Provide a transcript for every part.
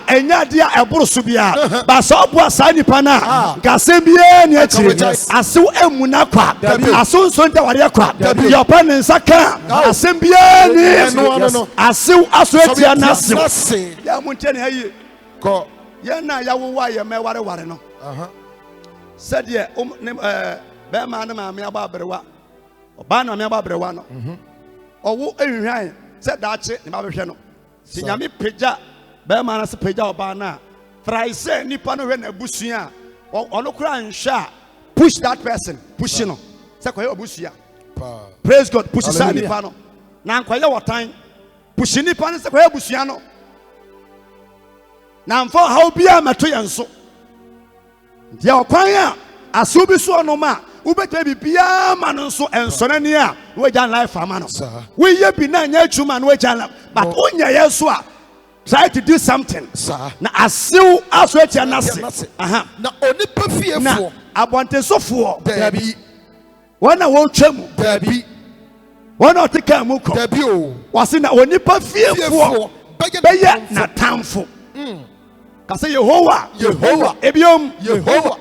enya dia eboro so bia ba so bo asa nipa na gasem bia ne akire asew emuna kwa aso nso nta ware kwa your parents aka asem bia ni asew aso etia na asew ya munte ne haye ko ye na ya wo wa ye me ware no said ye be ma na ma me aba abrewa oba na me aba abrewa no owo ehwan said daache ne ba behwe no si nyame peja be ma na se peja oba na fry say nipa no hwe na busua ono kura nhwa push that person push no say koye obusua praise God push say nipa no na nkoye wotan push nipa no say koye obusua no na mfo how bia mato yenso dia okwan a asubi so no ma ubeta bibia ma no so ensonani a we jan life ama no we ye bi na nya adwuma no we jan but onya yeso a try to do something na asew aso etia nase aha na onipa fiefo abonte sofo dabi wana wo twam dabi wana oteka mu ko dabi o wase na onipa fiefo beye na tamfo kase Yehowa ebiom Yehowa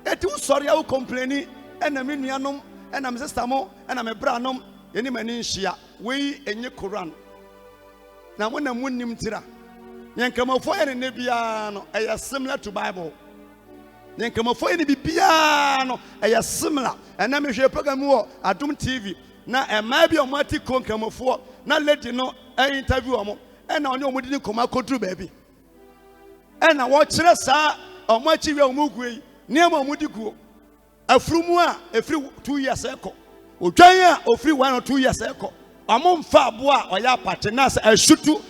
eti usori awu complaini ena me nuanom ena me sister mo ena me branom eni mani nhia we enye Quran na mo na munnim tira nyenkamafo ene ne bia no eya similar to Bible nyenkamafo ene bibia no eya similar ena me hwe program wo Adum TV na ema bia omo ati konkamafo na lady no interview omo ena onye omo di koma kodru baabi ena wo kire saa omo achi wi omo gui niema omo di guo afrumu a efri 2 years eko odwan a ofri 1 or 2 years eko omo mfa abo a oya apate na se ashutu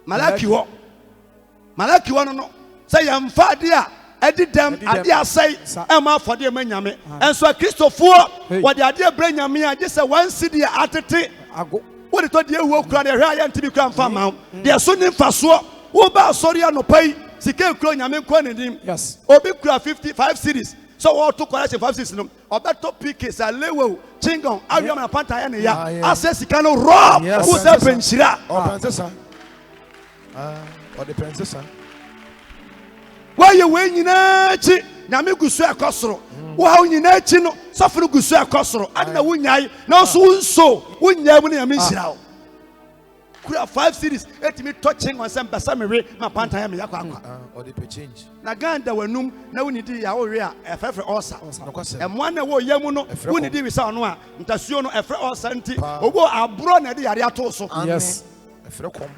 malaki ho no say ya mfa ade a edi dem ade asai e ma afode e manyame enso kristofo wo de ade bra nyame a je se wan sidi atete ago wo de to de ewu okura de hwe aya ntibi kura mfa ma de so ni mfaso wo ba sori anopai sike kura nyame kwa nedim yes obi kura 55 series so what to collection 5 6 no obeto pk sa lewo chingon awia na panta ya ne ya ase sika no rob who say penchira o princessa o de princessa why you nyina chi nyame gusu akosoro wo ha nyina chi no sofuru gusu akosoro adna wunyai na so unso wunyai mu ne nyame nhira kura 5 series etimi touching on some basamere ma panta ya me yakwa or the change na ganda wanum na wunidi ya wo we a efefre osa emwa na wo yamu no wunidi wi sa ono a ntasuo no efre osa nti ogo abro na de yare ato so yes efre kom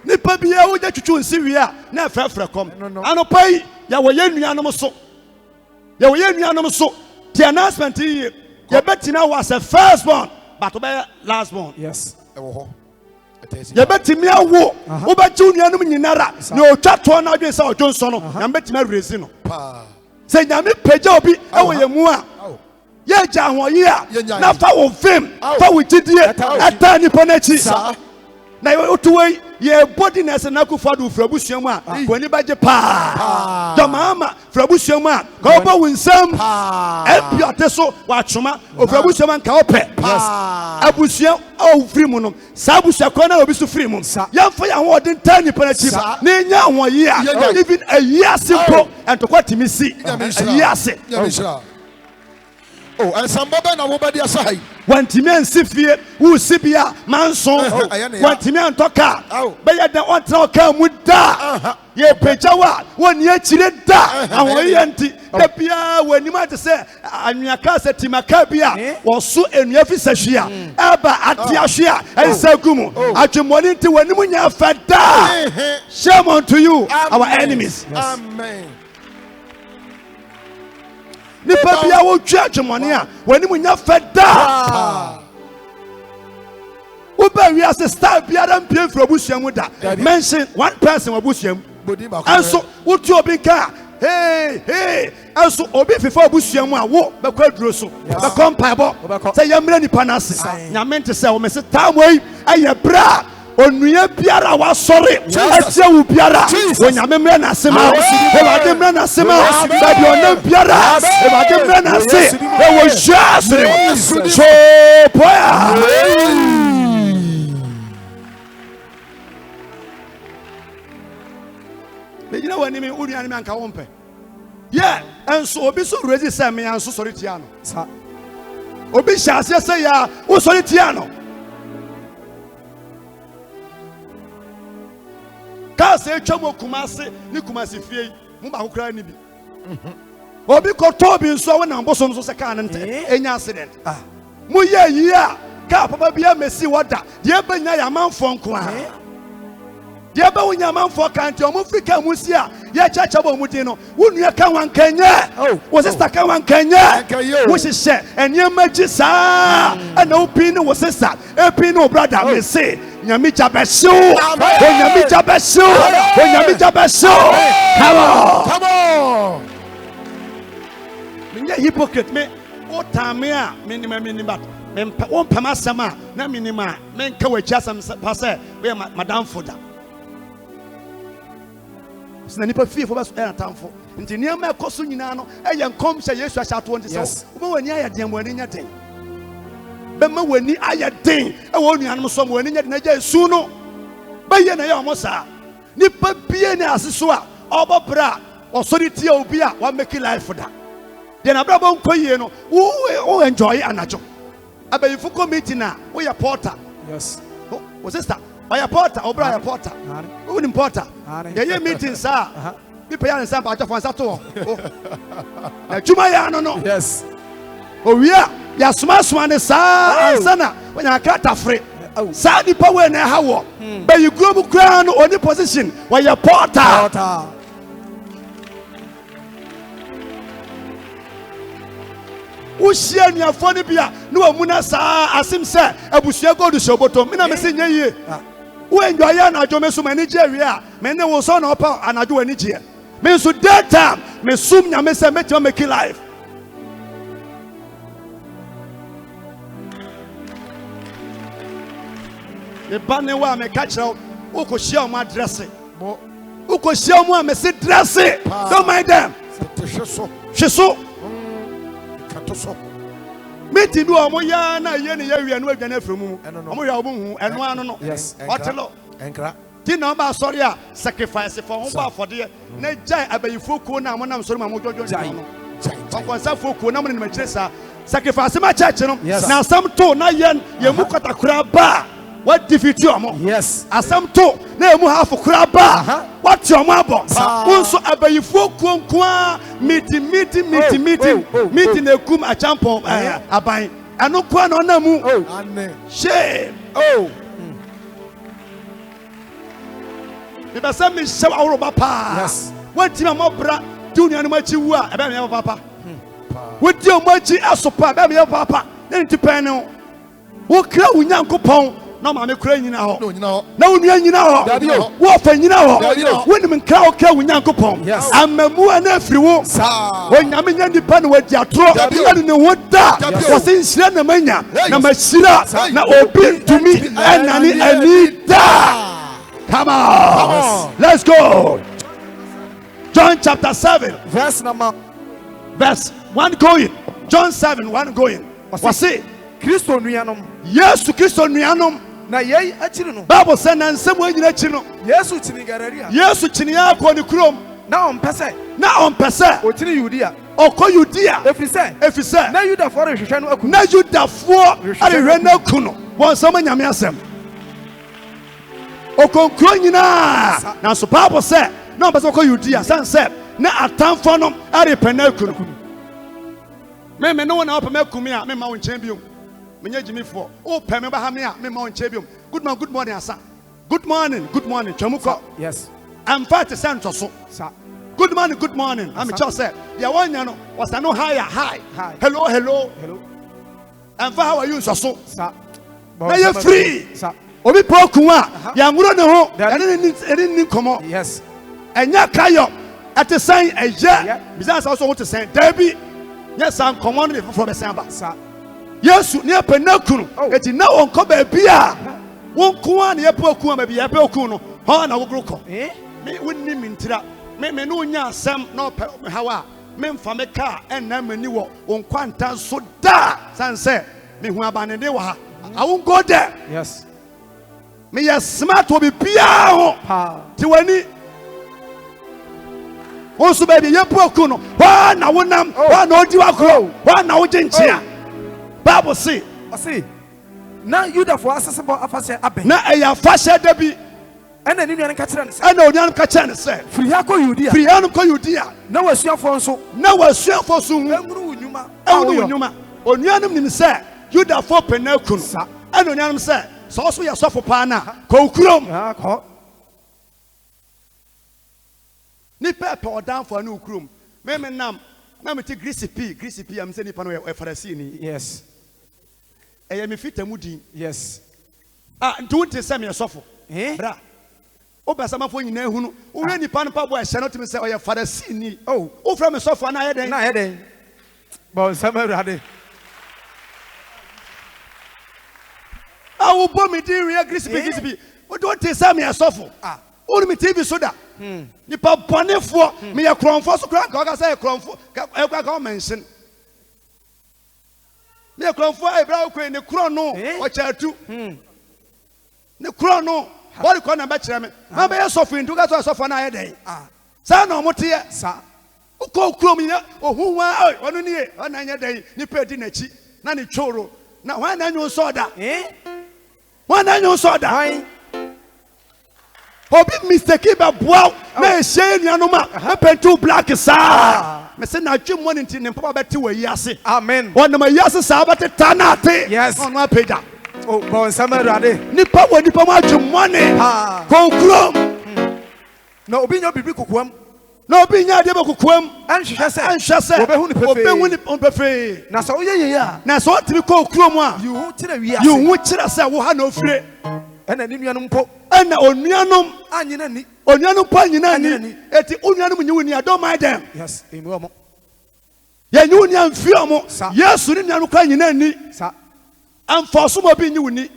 nipa bia wo ja twetwu nsi wi a na efefre kom anopai ya wo yenuanom so the announcement here you betina was a firstborn but obey lastborn yes ewo ho you betimi awo wo betu nuanum nyinara na otwa to na adwen sa odwonso no na betimi arezi no se nyame peja obi ewo yemu a ye ja hoye a na fa wo fame fa wo gidie ata ni ponachi na otuwe ye bodiness na kufadu frabusuamu a kwani baje pa domama frabusuamu a ka oba winsam ebiate so wa twoma ofrabusuamu nka ope abusua o free mu no sabusua ko na obi so free mu yamfa ya ho den tani panachi na nya ho ye a even a year simple and to kwati misi a year se oh and somebody na wo badi asai wantimi ansifie wo sibia manson wantimi antoka be ya da ontra oka mu da ye pejawa woni akire da ahoye nti da bia wani ma te se anwaka se timaka bia wo so enua fisahwia aba atiahwia ensagumu atwemoni nti wani mu nya fada shame unto you our enemies amen nipa bia wo twa twemoni a wani mu nya fada uba we as a star biara mpie frobusuamu da mention one person wabusuamu anso utu obi ka hey anso obi fifa obusuamu a wo be kwaduro so be kompaibo say yamra nipa na ase nyame nte say o mese tamoi aye bra onua biara wa sori atia wu biara onyame mra na ase ma o ba de mra na ase ma ba de onam biara o ba de mra na ase e wo jasre so boya Me you know when me uri ani anka wompe. Yeah, and so obi so ready say me anso sorry tia no. Sa. Obi hyase say ya wo sorry tia no. Ka say twamo kumase ni kumase fie mo ba kokra ni bi. Obi ko to bi nso we na mboso nso se ka ne nte enya accident. Ah. Mo ye yi a ka papa bia mesi wada de ebanya ya manfo nko a. De eba wonya manfo kan te omo frika mu si a ye chacha bo mu din no wo nua ka wan kanya. Wo sister ka wan kanya. Wo hihye enye magi sa ana opi ni wo sister epi ni wo brother me say nyami jabesho nyami jabesho nyami jabesho. Come on. Me hypocrite me o tame a minima me won pama sama na minima me nka wa chiasam pase we madam foda sina nipa fie fo ba so na tamfo nti niam e koso nyina no eye nkom hye Yesu ahyato nti so wo wani aye den mo ani nya den be ma wani aye den e wo nuanom so mo wani nya den agya esu no ba ye na ye omo sa nipa bie ni aseso a obobra osori tie obi a wa make life da de na bra bon koyie no wo enjoy anajo abayifu committee na wo ya porter. Yes. Wo sister oya porter obra ya porter wo ni porter ye meeting sa bi pe ya nsa pa atofo nsa to na juma ya no. Yes. Owia ya suma ne sa ansana wo nya krata fre sa di power na ha wo ba you grow bu kra no oni position wo ya porter. Ushia ni afoni bia no amuna sa asim se abusua godu shoboto me na me se nyeye wo enjoy ya na adwo me so mani jewe a me ne wo so na opa anadwo wani je me so data me sum nya me se me make life e bane wa me ka kire wo ko hia o ma address wo ko hia o me se dress don't mind them sheso Meti do omo ya na ye ne ya wi anu adwane afremu omo ya omo hu enu anu no watelo enkra ti na ba sorry a sacrifice for ho ba afode na jai abayifo ko na monam sorry ma mo jojo no konsa foko na mo ne ma kire sa sacrifice ma church no na asam to na ye mu kotakura ba what defeat omo asam to na emu half kura ba what omo abo unso abayifo ko nko meeting na kum a champon aban anu kwa na na mu shame be say me show awro pa what ti ma bra ti nua no machi wu a ebe me papa what ti o machi asopa ebe me papa na nti pen no wo kra wo nyankopon na ma me kra nyina ho na wo nua nyina ho wo fa nyina ho wo ni me kra o kra wo nyankopon amamu ana afiri wo wo nyame nya nipa na wadi atro ade ne ho da wo se nsira na manya na mashira na obi tumi enani anita. Come on. Let's go. John chapter 7 verse 1 going. John 7 1 going. What's it? Kristo nuanom. Yesu Kristo nuanom. Na yei achiri no. Bible say na nsem anyina chi no. Yesu chini Galilee. Yesu chini akọ ni kurom. Na ompese. O chini Judea. Okọ Judea. Efise. Na Yuda for hwehwe no aku. Na Yuda for arehwe na aku no. Won sam nyame asem. Okonkro nyina. Na so Bible say na ompese okọ Judea san say na atamfo no arepe na aku no. Me no na opa makumi a me ma won chen biom. Menye Jimmy for o pe me ba ha me a me ma won chen biom. Good morning asa. Good morning Chamuko. Yes. I'm fight to send to so. Good morning. I'm just said. The one you know was no hi. Hello. And for how are you so? Now you're free. Obi pokuwa ya nguro ne ho eni come on. Yes. Enya kayo at the sign a year. Business also want to say Debbie. Yes, I'm commanding for December. Yes, near Penakunu. Eti na on ko ba bia. Won kuwa ne pokuwa ba bia poku no. Ha na wo groko. Me wonni mintira. Me no nya asem na hawa. Me mfa me car en na mani wo won kwanta so da. Sanse me hu abane de wo ha. I won't go there. Yes. Me ya smart will be pia ho. Ti wani Also, baby, you poor no. Why now? Why no? Do I grow? Why now? Jinchia. Bible say. I see. Now you the for accessible afase abe. Na eya fashe debi. And then you can catch it. And no nyan catch it. Say. Free hako Judea. Free hanu ko Judea. Na wasua for so. Na wasua for so. Emuru nyuma. Emuru nyuma. Onuanum nim say. Juda for penakun. Sa. And onuanum say. So also ya so for pa na. Ko kurom. Ah, ko. Ni pepe odan for anu kurom. Me nam. Na me ti greasy pea am say ni pa no e farasi ni. Yes. Eye me fitamu din. Yes. Ah, don't say me sofo. Bra. Obasama fo nyina ehunu. Wo we nipa no pa bo ehye no timi say oye farasi ni. Oh, wo fra me sofo na yeden. Na yeden. Bon sama rade. Ah, wo bo me din ria grisipi. Wo don't say me sofo. Ah. Wo me TV soda. Nipa bonefo me ye kronfo so kran ka say kronfo. Ka mention. Ne kronfo e bra ko ne kron no o chatu. Ne kron no what ko na ba kire me. Ma be sofo ndu ka so sofo na yeden. Ah. Sa na omote ye. Sa. Uko krom ye ohuwa onu ni e ona nya den nipa di na chi na ne tworo na wan na nyu soda wan na nyu soda obi mistake ba boa na ehye nuanom a pentu black sa me se na twem won nti ne papa beti wa yiase amen won ma yiase sa bateta na ate yes ono apeda oh bon sama rade nipa woni pa ma twem money ko krom na obi nyo bibi kokoam no be nya de bekokoam anhwese obehu ni pefe na so ye ya na so timi ko krom a you hu kire wi ase you hu kire se wo ha na ofire ena ni nuanom po ena onuanom anyina ni onuanom pa nyina ni eti onuanom nyi woni adom my dem yes emu omo ya nyi woni amfi omo yesu ni nuanom kwa nyina ni sa amfoso mo bi nyi woni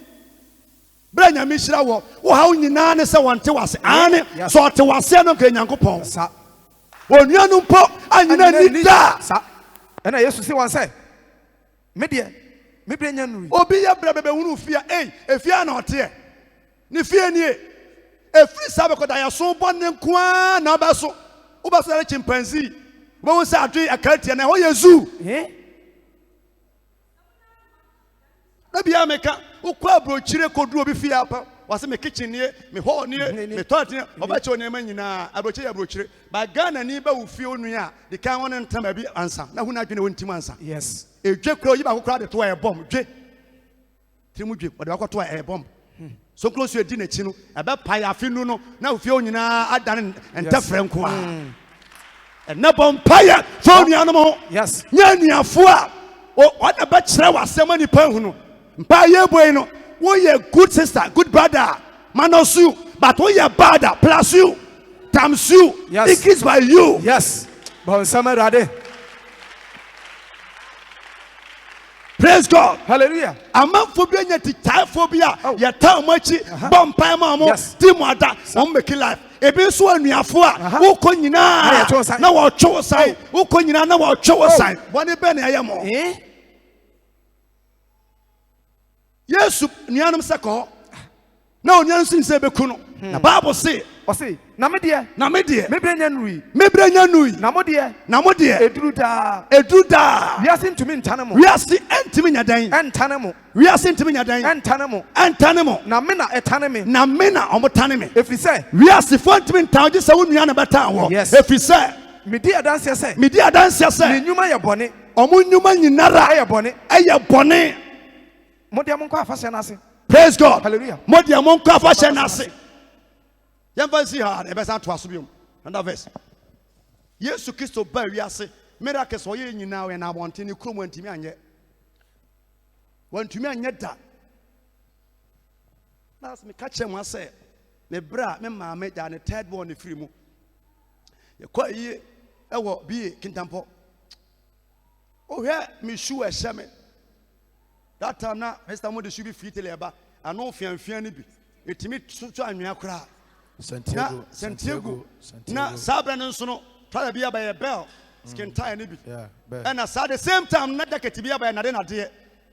bra nya me hira wo ha nyina ne se wonte wase ane so te wase no ka nyankopon sa onuanom po anyina ni da sa ena yesu si wan say me bre nya nuri obi ya bra bebe hunu fia efia na ote ni fie ni efri sabe ko da ya so bonne nkoa na ba so na chimpanzee wo wo sa adwe akatia na ho yezu na bia meka ukwa brochire kodu obi fie apa wase me kitchen nie me hall nie me toilet nie oba che onema nyina abrochire ya brochire ba Ghana ni ba wo fie onu a de kan won ntama bi ansa na hu na adwe ne wontim ansa yes edwe kro yi ba kokra de to e bomb dwe trimu dwe o de akoto e bomb so close you di na chi no ebe pai afinu no na ofie onyina adane entefre nko a na bom pai fo nuanom ho yes nya nuafo a o na ba kire wasem ani pa hu no mpa ye boy no wo ye good sister good brother manos you but wo ye bad plus you times you increase by you yes bon samarade. Praise God. Hallelujah. Among phobia yet phobia ya tamachi bompa mamo timada on make life. Ebe so anuafo a wo konyina na wo two sai wo konyina na wo two sai bone be na yemo Yesu nuanom seko na onuanom sin se beku no na Bible say o say na me de me branya nui na mo de eduru da wiase ntumi ntanemo wiase entimi nyadan entanemo wiase ntimi nyadan entanemo na me na etaneme na me na omotane me efri se wiase fo ntimi ntan je se wo nua na beta wo efri se me di adanse se ni nyuma ye bone omo nyuma nyinara aye bone mo de amonko afase na se. Praise God. Hallelujah. Mo de amonko afase na se yamba si ha e be san to aso biom another verse Yesu Kristo ba wiase miracles o ye nyina we na abonte ni krom antimi anye wantumi anye da nas me catch him say me bra me maame da ne third born free mu ye kwa yi e wo bi kintampo o he me shoe e hye me that time na Mr. Mo de shoe bi free tele ba ano fianfian ni bi etimi tutu anwea kra Santiago na sabra nso no try bia by a bell skin tie ni bi and at the same time na jacket bia by na de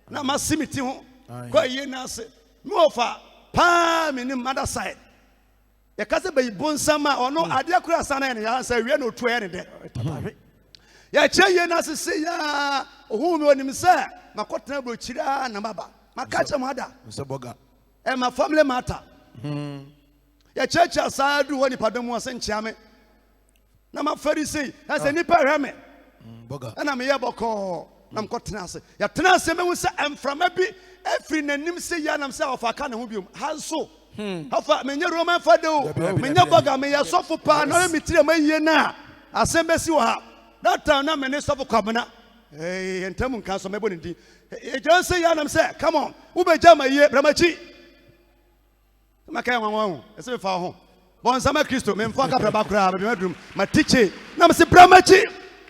na ma simiti ho kwa ye na se no fa pa me ni mother side yɛkasa bɛyi bonsam a ɔno adeɛ kora sana ne ya sɛ wie no to ɛne de yɛkyɛ yie na sese ya ohun mi onim sɛ makɔtena brokyira na baba maka kyɛ mo ada ma family matter yɛkyɛkyɛ saa du hɔ nipadɔm mu ɔsɛ nkyea me na ma Pharisee ɛsɛ nipa hwɛ me ɛna meyɛ bɔkɔɔ na mkɔtena ase yɛtena ase mehu sɛ ɛmframa bi ɛfiri n'anim sɛ yɛ nam sɛ ɔfa ka ne ho biom ha nso hafa menyɛ Roman fada o menyɛ bɔga meyɛ sɔfo paa na metire ma yie no a asɛm bɛsi wɔ ha that time na mene sɔfo kwabena yɛntam nka so mɛbɔ ne din ɛgyɛ sɛ yɛ nam sɛ come on wobɛgya ma yie bramakyi maka yɛ wanwa ho ɛsɛ mefa ho bɔnsama Kristo memfa ka praba koraa bɛbi madum matikye na mese bramakyi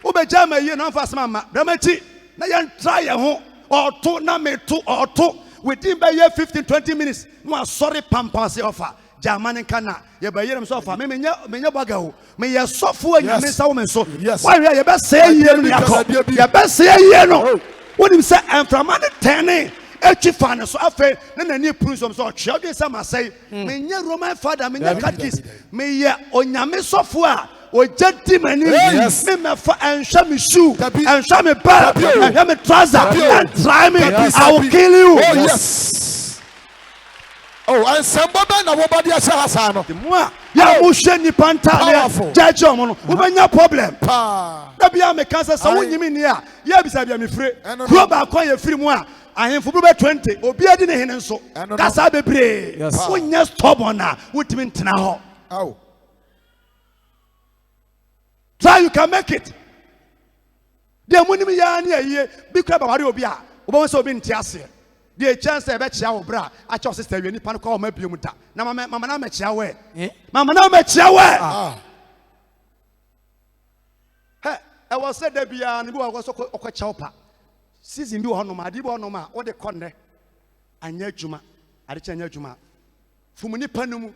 wobɛgya ma yie na ɔmfa asɛm ama bramakyi na yɛntra yɛ ho ɔto na meto ɔto within by 15-20 minutes no asɔre pampa se ofa jamani kana ye ba yere so ofa me menya baga ho me ye sɔfo anyame sa wo me so wa hwe ye be se yie no yakɔ ye be se yie no wonim sɛ emframa ne tene etwi fa ne so afa na nani prusom so ɔtwe ɔde sɛ masɛi menya Roman father menya catechist me ye onyame sɔfo a ojeti mani me me fa enhwa me shoe enhwa me bag enhwa me trouser and try me I will kill you. Oh yes. Oh, and somebody na wo body ase hasa no moi ya mo hwe ni pantale judge omo no wo benya problem da bia me kan sɛ wo nyimi ni a ya bisa bia me fire kro ba kon ya firi mu a ahemfo bi 20 obi adi ne hene nso kasa bebre wo nya stubborn na wotimi ntena hɔ. Oh. Try you can make it. The money ya ni aye bi kra ba ware obi a obo so obi nte ase. The chance e be chia wo bra a cho sister wi nipa no ko ma biom da. Na mama na ma chia we. Mama na ma chia we. He e was said there bia ni bi wa so okwa pa. Season bi wo no ma di bi wo ma wo de konne. Anya adwuma. Ade cha anya adwuma. Fumu nipa no mu.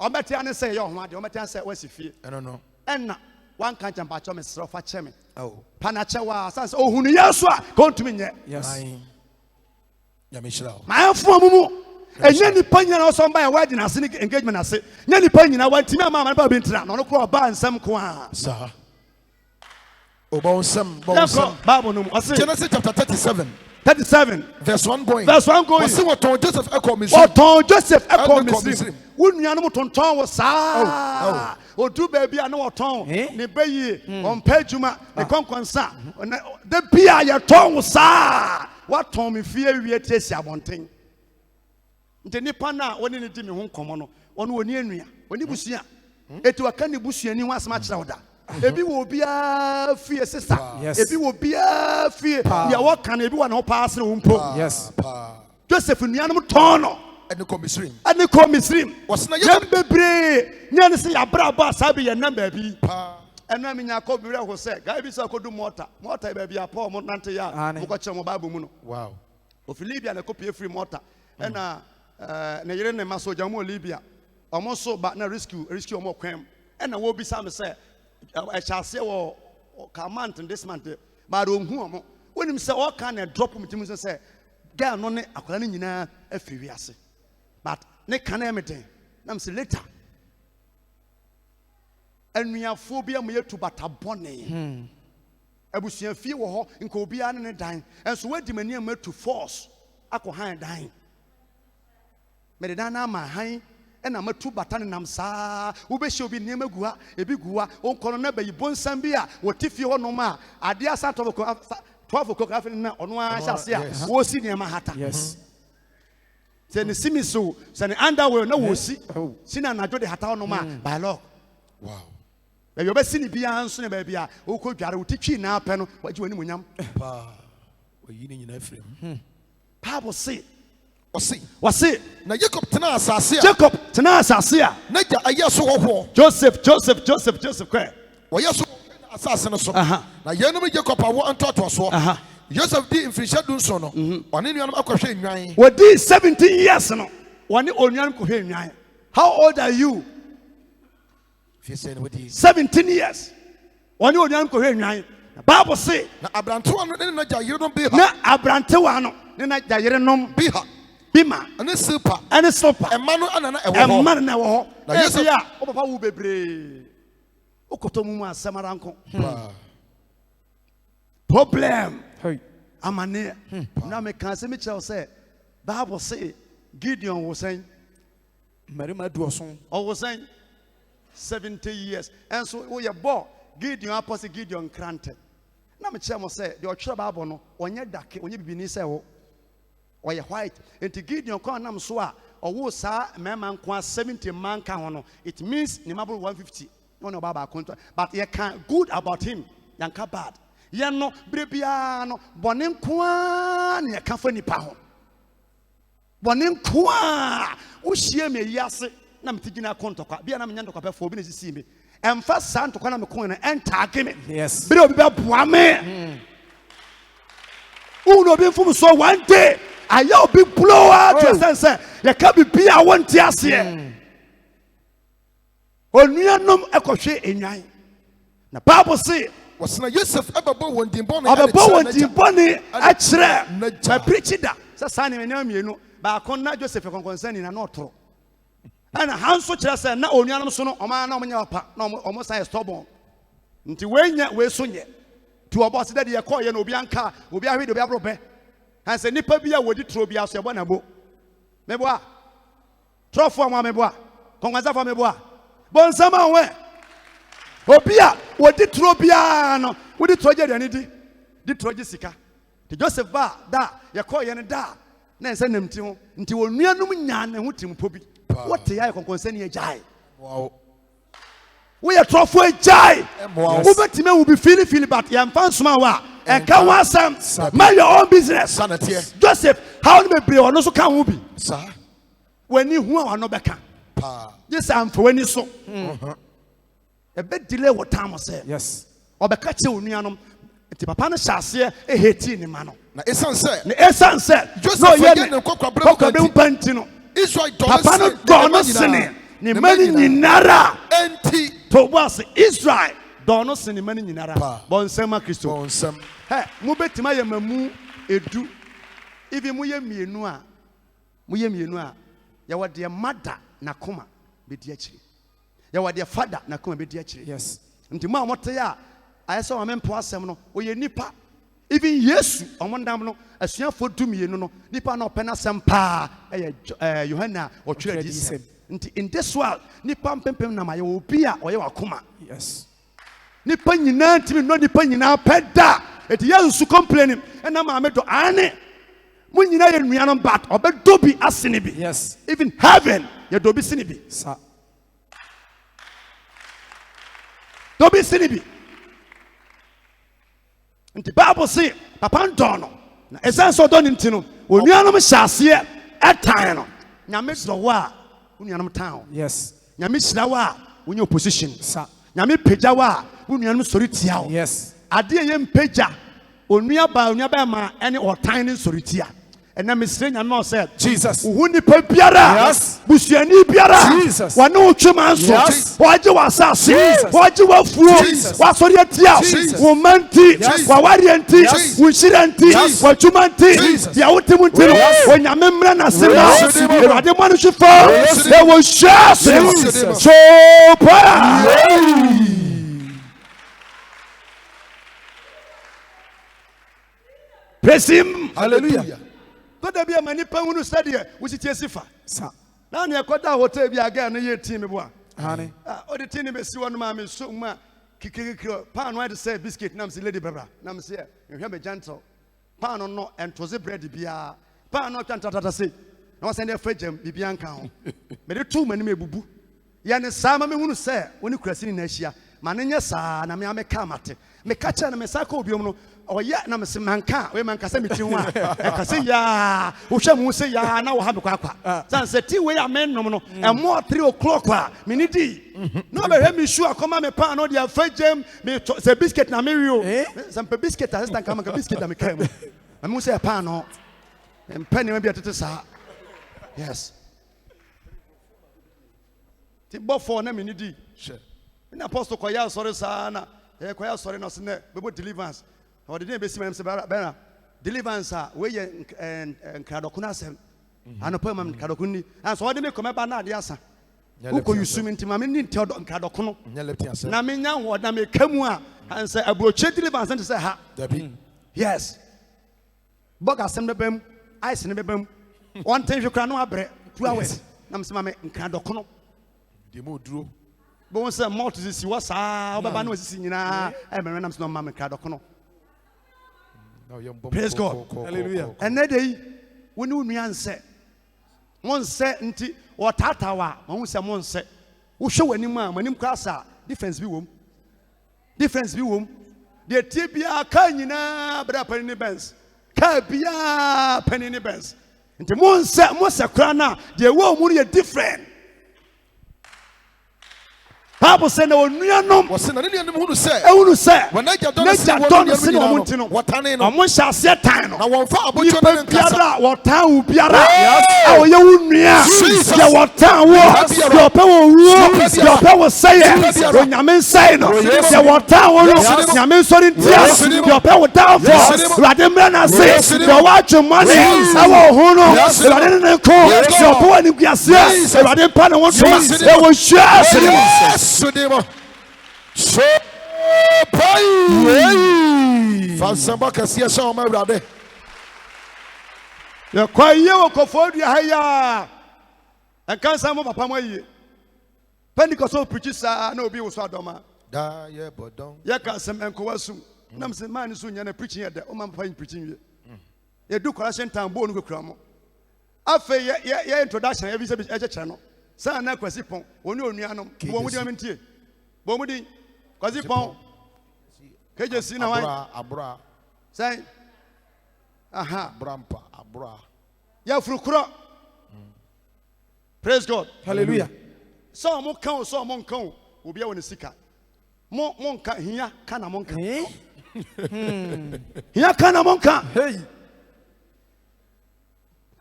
O meti ane say yo ho ade o meti ane say wasi fie. I don't know. Enna one can't jump at me so for chemi. Oh, Panachawa, sans oh, who yaswa, come to me yet. Yes, Yamishla. My form, and Yanni Panya or some by a wedding, I see engagement. I say, Yanni Panya, I went to my mamma about being drowned on a crowd bar and some quan, sir. Oh, Bonsam, Babonum, I say, Genesis chapter 37, verse 1 going. Verse 1 going. See what Joseph echo me. What Joseph echo me. Wouldn't you know what on was sa? O do baby, I know what tongue. Ne bay on pejuma, the conquansa. The pia your tongue was sa. What Tom me fear we taste ya one thing. The Nipana, when in the dinner home common, on one year, when you busia, it to a candy bush and you was much louder. If you will be a fear sister, if you will be a fear, you are what can everyone who pass through. Yes, Joseph in the animal tono. And the commission. And the commission was not your baby. Nancy, a braba, Sabi, and number B. And I mean, I called me who said, Guy, I could do mortar, baby, a poor Montantaya, and watch your mobile moon. Wow. Of Libya, and a copy of free mortar. And Nigerian Maso Jamo Libya, almost so, but no rescue more crime. And I will be some say, I shall say, or command and this month, but when him say, all kind of drop him to me and say, Girl, no, I can't in a few years. But ne can everything. I'm say later. And we have phobia me to but a bonnet. I was seeing few in Kobian and dying. And so what do me to force? I could hide dying. Medana my high. And I'm a 2 batan and I'm sa. Ube should be near Megua, a big gua, on Colonel Bay Bonsambia, what if you are no ma? I dear sat of 12 o'clock afternoon on one I shall say, was senior Mahata. Yes. Then the simi so, send the underwear no will see. Sina and I do the Hata no ma by law. Wow. You're best seen beyond soon, baby. Who could you teach you now, Pen? What you any yam? Pa, we're eating in Ephraim. Papa say. Was it? Now Jacob Tanasasia. Nature, I yes, Joseph, Quay. Well, yes, assassin. Now, you know, Jacob, I want to talk to us. Joseph did in Fisher Dunson. One in your question. What these 17 years? No, one on young Kohen. How old are you? 17 years. One on young Kohen. Bible say, Abrantuano, you don't be. Abrantuano, then I didn't know. bima ɛne silpa ɛne silpa ɛma no anana ɛwɔ ɛma no na ɛwɔ hɔ Na Yosef- ɛsia wo papa wo bebree wokɔtɔ mu asɛm aranko problem Hey. amane na meka sɛ mekyerɛ wo sɛ bible se Gideon wo sɛn Marima duoson. ɔwo sɛn 70 years ɛnso woyɛ bɔ Gideon apɔ sɛ Gideon krante na mekyerɛ mo sɛ deɛ ɔtwerɛ bible no ɔnyɛ dake ɔnyɛ bibini sɛ wo ɔyɛ white enti Gideon kɔ nam so a ɔwo saa mmarima nko a 70 man ka ho no it means ne maboro 150 na ɔne ɔba baako nto but yɛka good about him yɛnka bad yɛn no bere biara no bɔne nko a ne yɛka fa nipa ho bɔne nko a wohyia me yi ase na mete gyina akɔntɔkwa bia na menya ntɔkwapɛfoɔ obi na sisi me ɛmfa saa ntɔkwa na mekɔn no ɛntaage me Yes. bere obi bɛboa me wo no obi mfom so one day ayɛ obi blower to a sense yɛka bibi a wonte aseɛ onuanom ɛkɔhwe enwan na bible say wɔsena Yosef ɛbɛbɔ wɔn din bɔne ɔbɛbɔ wɔn din bɔne akyerɛ n'agya. ma pirikyi da sɛ saa ne nneɛma mmienu baako na Joseph kɔnkɔnsɛn na ɔtoro ɛna ha nso kyerɛ sɛ na onuanom so no ɔma na ɔmonyɛ papa na ɔmo san yɛ stubborn nti wɔanya wei so nyɛ ti ɔbɔ se dɛ yɛkɔɔ yɛ na obi anka obi ahwe de obi aboro bɛ hansɛ nipa bi a wɔdi turo bi aso yɛbɔ na bo meboa trɔfoɔ mo a meboa kɔnkɔnsɛfoɔ meboa bɔnsɛm a wɛ obi a wɔdi turo biara no wodi turo gye aduane di turo gye sika te Joseph ba da yɛkɔɔ yɛ no da na ɛnsɛ nam ti ho nti wɔnuanom nyaa ne ho tirimpo bi wote yɛ kɔnkɔnsɛni agyae wow woyɛ trɔfoɔ agyae Yes. wobɛtumi awu bi filifili but yɛmfa nsoma wo a ɛnka ho asɛm mind your own business saneteɛ Joseph how no bebree ɔno nso ka ho bi saa w'ani hu a wano bɛka paa gye sɛ amfa w'ani so ɛbɛdile wɔ tam sɛ Yes. ɔbɛka kyerɛ onuanom nti papa no hyɛ aseɛ ɛhɛtii ne ma no na ɛsiane sɛ na ɛsiane sɛ Joseph na ɔyɛ yɛ ne nkɔkɔbrɛ kɔkɔbrɛ mu pa nti no Israel papa no dɔɔ no sene ne ma no nyinara enti to bo ase Israel dɔɔ no sene ne ma no nyinara Pa. bɔnsɛm a Kristo wɔn nsɛm hɛ mobɛtumi ayɛ ma mu edu even moyɛ mmienu a yɛwɔ deɛ mada n'akoma bɛdi akyire yɛwɔ deɛ fada n'akoma bɛdi akyire Yes. nti mo a mote a ayɛ sɛ ɔme mpo asɛm no ɔyɛ nipa even Yesu ɔmo ndam no asuafoɔ dumienu no nipa na ɔpɛ n'asɛm paa ɛyɛ Yohana a ɔtwerɛ adi sɛm nti in this world nipa mpempem nam ayɛ obi a ɔyɛ wakoma Yes. nipa nyinaa ntimi nnɔ nipa nyinaa pɛ da eti Yesu so complaining ɛna maame dɔ ane mo nyinaa yɛ nuanom but ɔbɛdɔ bi asene bi Yes. even heaven yɛdɔ bi sene bi Sa. dɔ bi sene bi nti Bible say papa ndɔ no na ɛsiane sɛ ɔdɔ ne nti no onuanom hyɛ aseɛ ɛtan no nyame dɔ wo a wo nuanom tan wo Yes. nyame hyira wo a wonyɛ opposition Sa. nyame pagya wo a wo nuanom sɔre tia wo Yes. adeɛ yɛ mpagya onua bɛma ɛne ɔtan ne nsɔre tia ɛnna mesrɛ nyame ɔsɛ Jesus. wo nipa biara Yes. busuani biara Jesus. wɔne wo twema nso Yes. wɔagye w'asase Jesus. wɔagye w'afuo Jesus. wɔasɔre atia Jesus. wo mma nti Yes. w'awareɛ nti Yes. wo nhyira nti Yes. w'adwuma nti Jesus. deɛ wote mu nti no Yes. onyame mmrɛ n'ase ma Yes. awurade mmɔ no hwe fa Yes. na wɔhyia ase Jesus. so paa praise him hallelujah tɔda bi ama nipa hunu sɛdeɛ wositie si fa Sa. na ne ɛkɔda hotel bi aga no yɛ team bo a Honey. ɔde team no bɛsi hɔ no ma me so mu a kikirikiri paano ayɛ te sɛ biscuit nam sɛ lady bɛbra nam sɛ nhwɛ me gentle paano no ɛntose bread biara paano atwa ntatata sei na wɔsɛn de afa gyam biribiara nka ho mede to m'anim ebubu yɛne saa ma mehunu sɛ wo ne kurasini na ahyia ma ne nyɛ saa na me ameka amate meka kyerɛ no me sa ka obiom no ɔyɛ na mese manka wei mankasa me ti ho a ɛkasɛ yaa wohwɛ mu sɛ yaa na wɔha me kwakwa sane sɛ ti wei a menom no ɛmɔ 3 o'clock a mene dii na ɔbɛhwɛ me su akɔma me paa na ɔde afa gyam sɛ biscuit na mewio sɛ mpɛ biscuit a sɛsta nka maka biscuit na mekaa mu ma mehu sɛ ɛpaa no mpɛ nneɛma bi atete saa yes ti bɔfoɔ na mene dii ne apostle kɔyɛ asɔre saa na kɔyɛ asɔre na ɔsɛ nɛ bɛbɔ deliverance ɔde den bɛsi ma sɛ bɛra deliverance a wɔyɛ nkradɔko no asɛm Anopo mam nkadokuni. And so ɔde me kɔmɛ ba na ade asa. Uko yusu mi nti ma me ni nti nkadokono. Na me nya ho na me kamu a ansa abroche dili ban sɛ ha. Yes. Boga sem de bam, ice ne bam. One time you kra no abre 2 hours. Na me se ma me nkadokono. De mo duro. Bo won say malt sisi wa saa, obaba na sisi nyina. E me nam se no ma me nkadokono. Praise God. Hallelujah. And that day, when you answer, one set until or tatawa, one say one set. Who show any man when him class difference be womb. Difference be womb. The tibia canina, but penny bens. Cabia penny bens. And the one set crana, the woman different. Bible said no nuanom was in any who say, I want to say, when I get don't sin what tanning on one shall say time. I won't follow Biara, what town will be around. Oh, you near what town was your power, your power say it. When Yamin say no, what town was Yamin sorry, your power down for Radimana says, your watch your money. I will know, I didn't call your poor and you say, I didn't pan one to they will share. Sudema. So pay. Fansamba kasia sha ma brade. Ya kwa ye wo kofo dua haya. Enkan sa mo papa mo yi. Pentecost o preach sa na obi wo so adoma. Da ye bodon. Ya ka sem enko wasum. Na me se man so nya na preaching ye de. O man papa preaching ye. Ye do correction time bo no kura mo. Afa ye introduction ye bi se e no. Sa na kwasi pon oni onuanom bo mu diamentie bo mu di kwasi pon kejesi na wan abra say aha brampa abra ya frukro praise God. Hallelujah. So mo kan obi a woni sika mo nka hiya kana mo nka hiya kana mo nka Hey.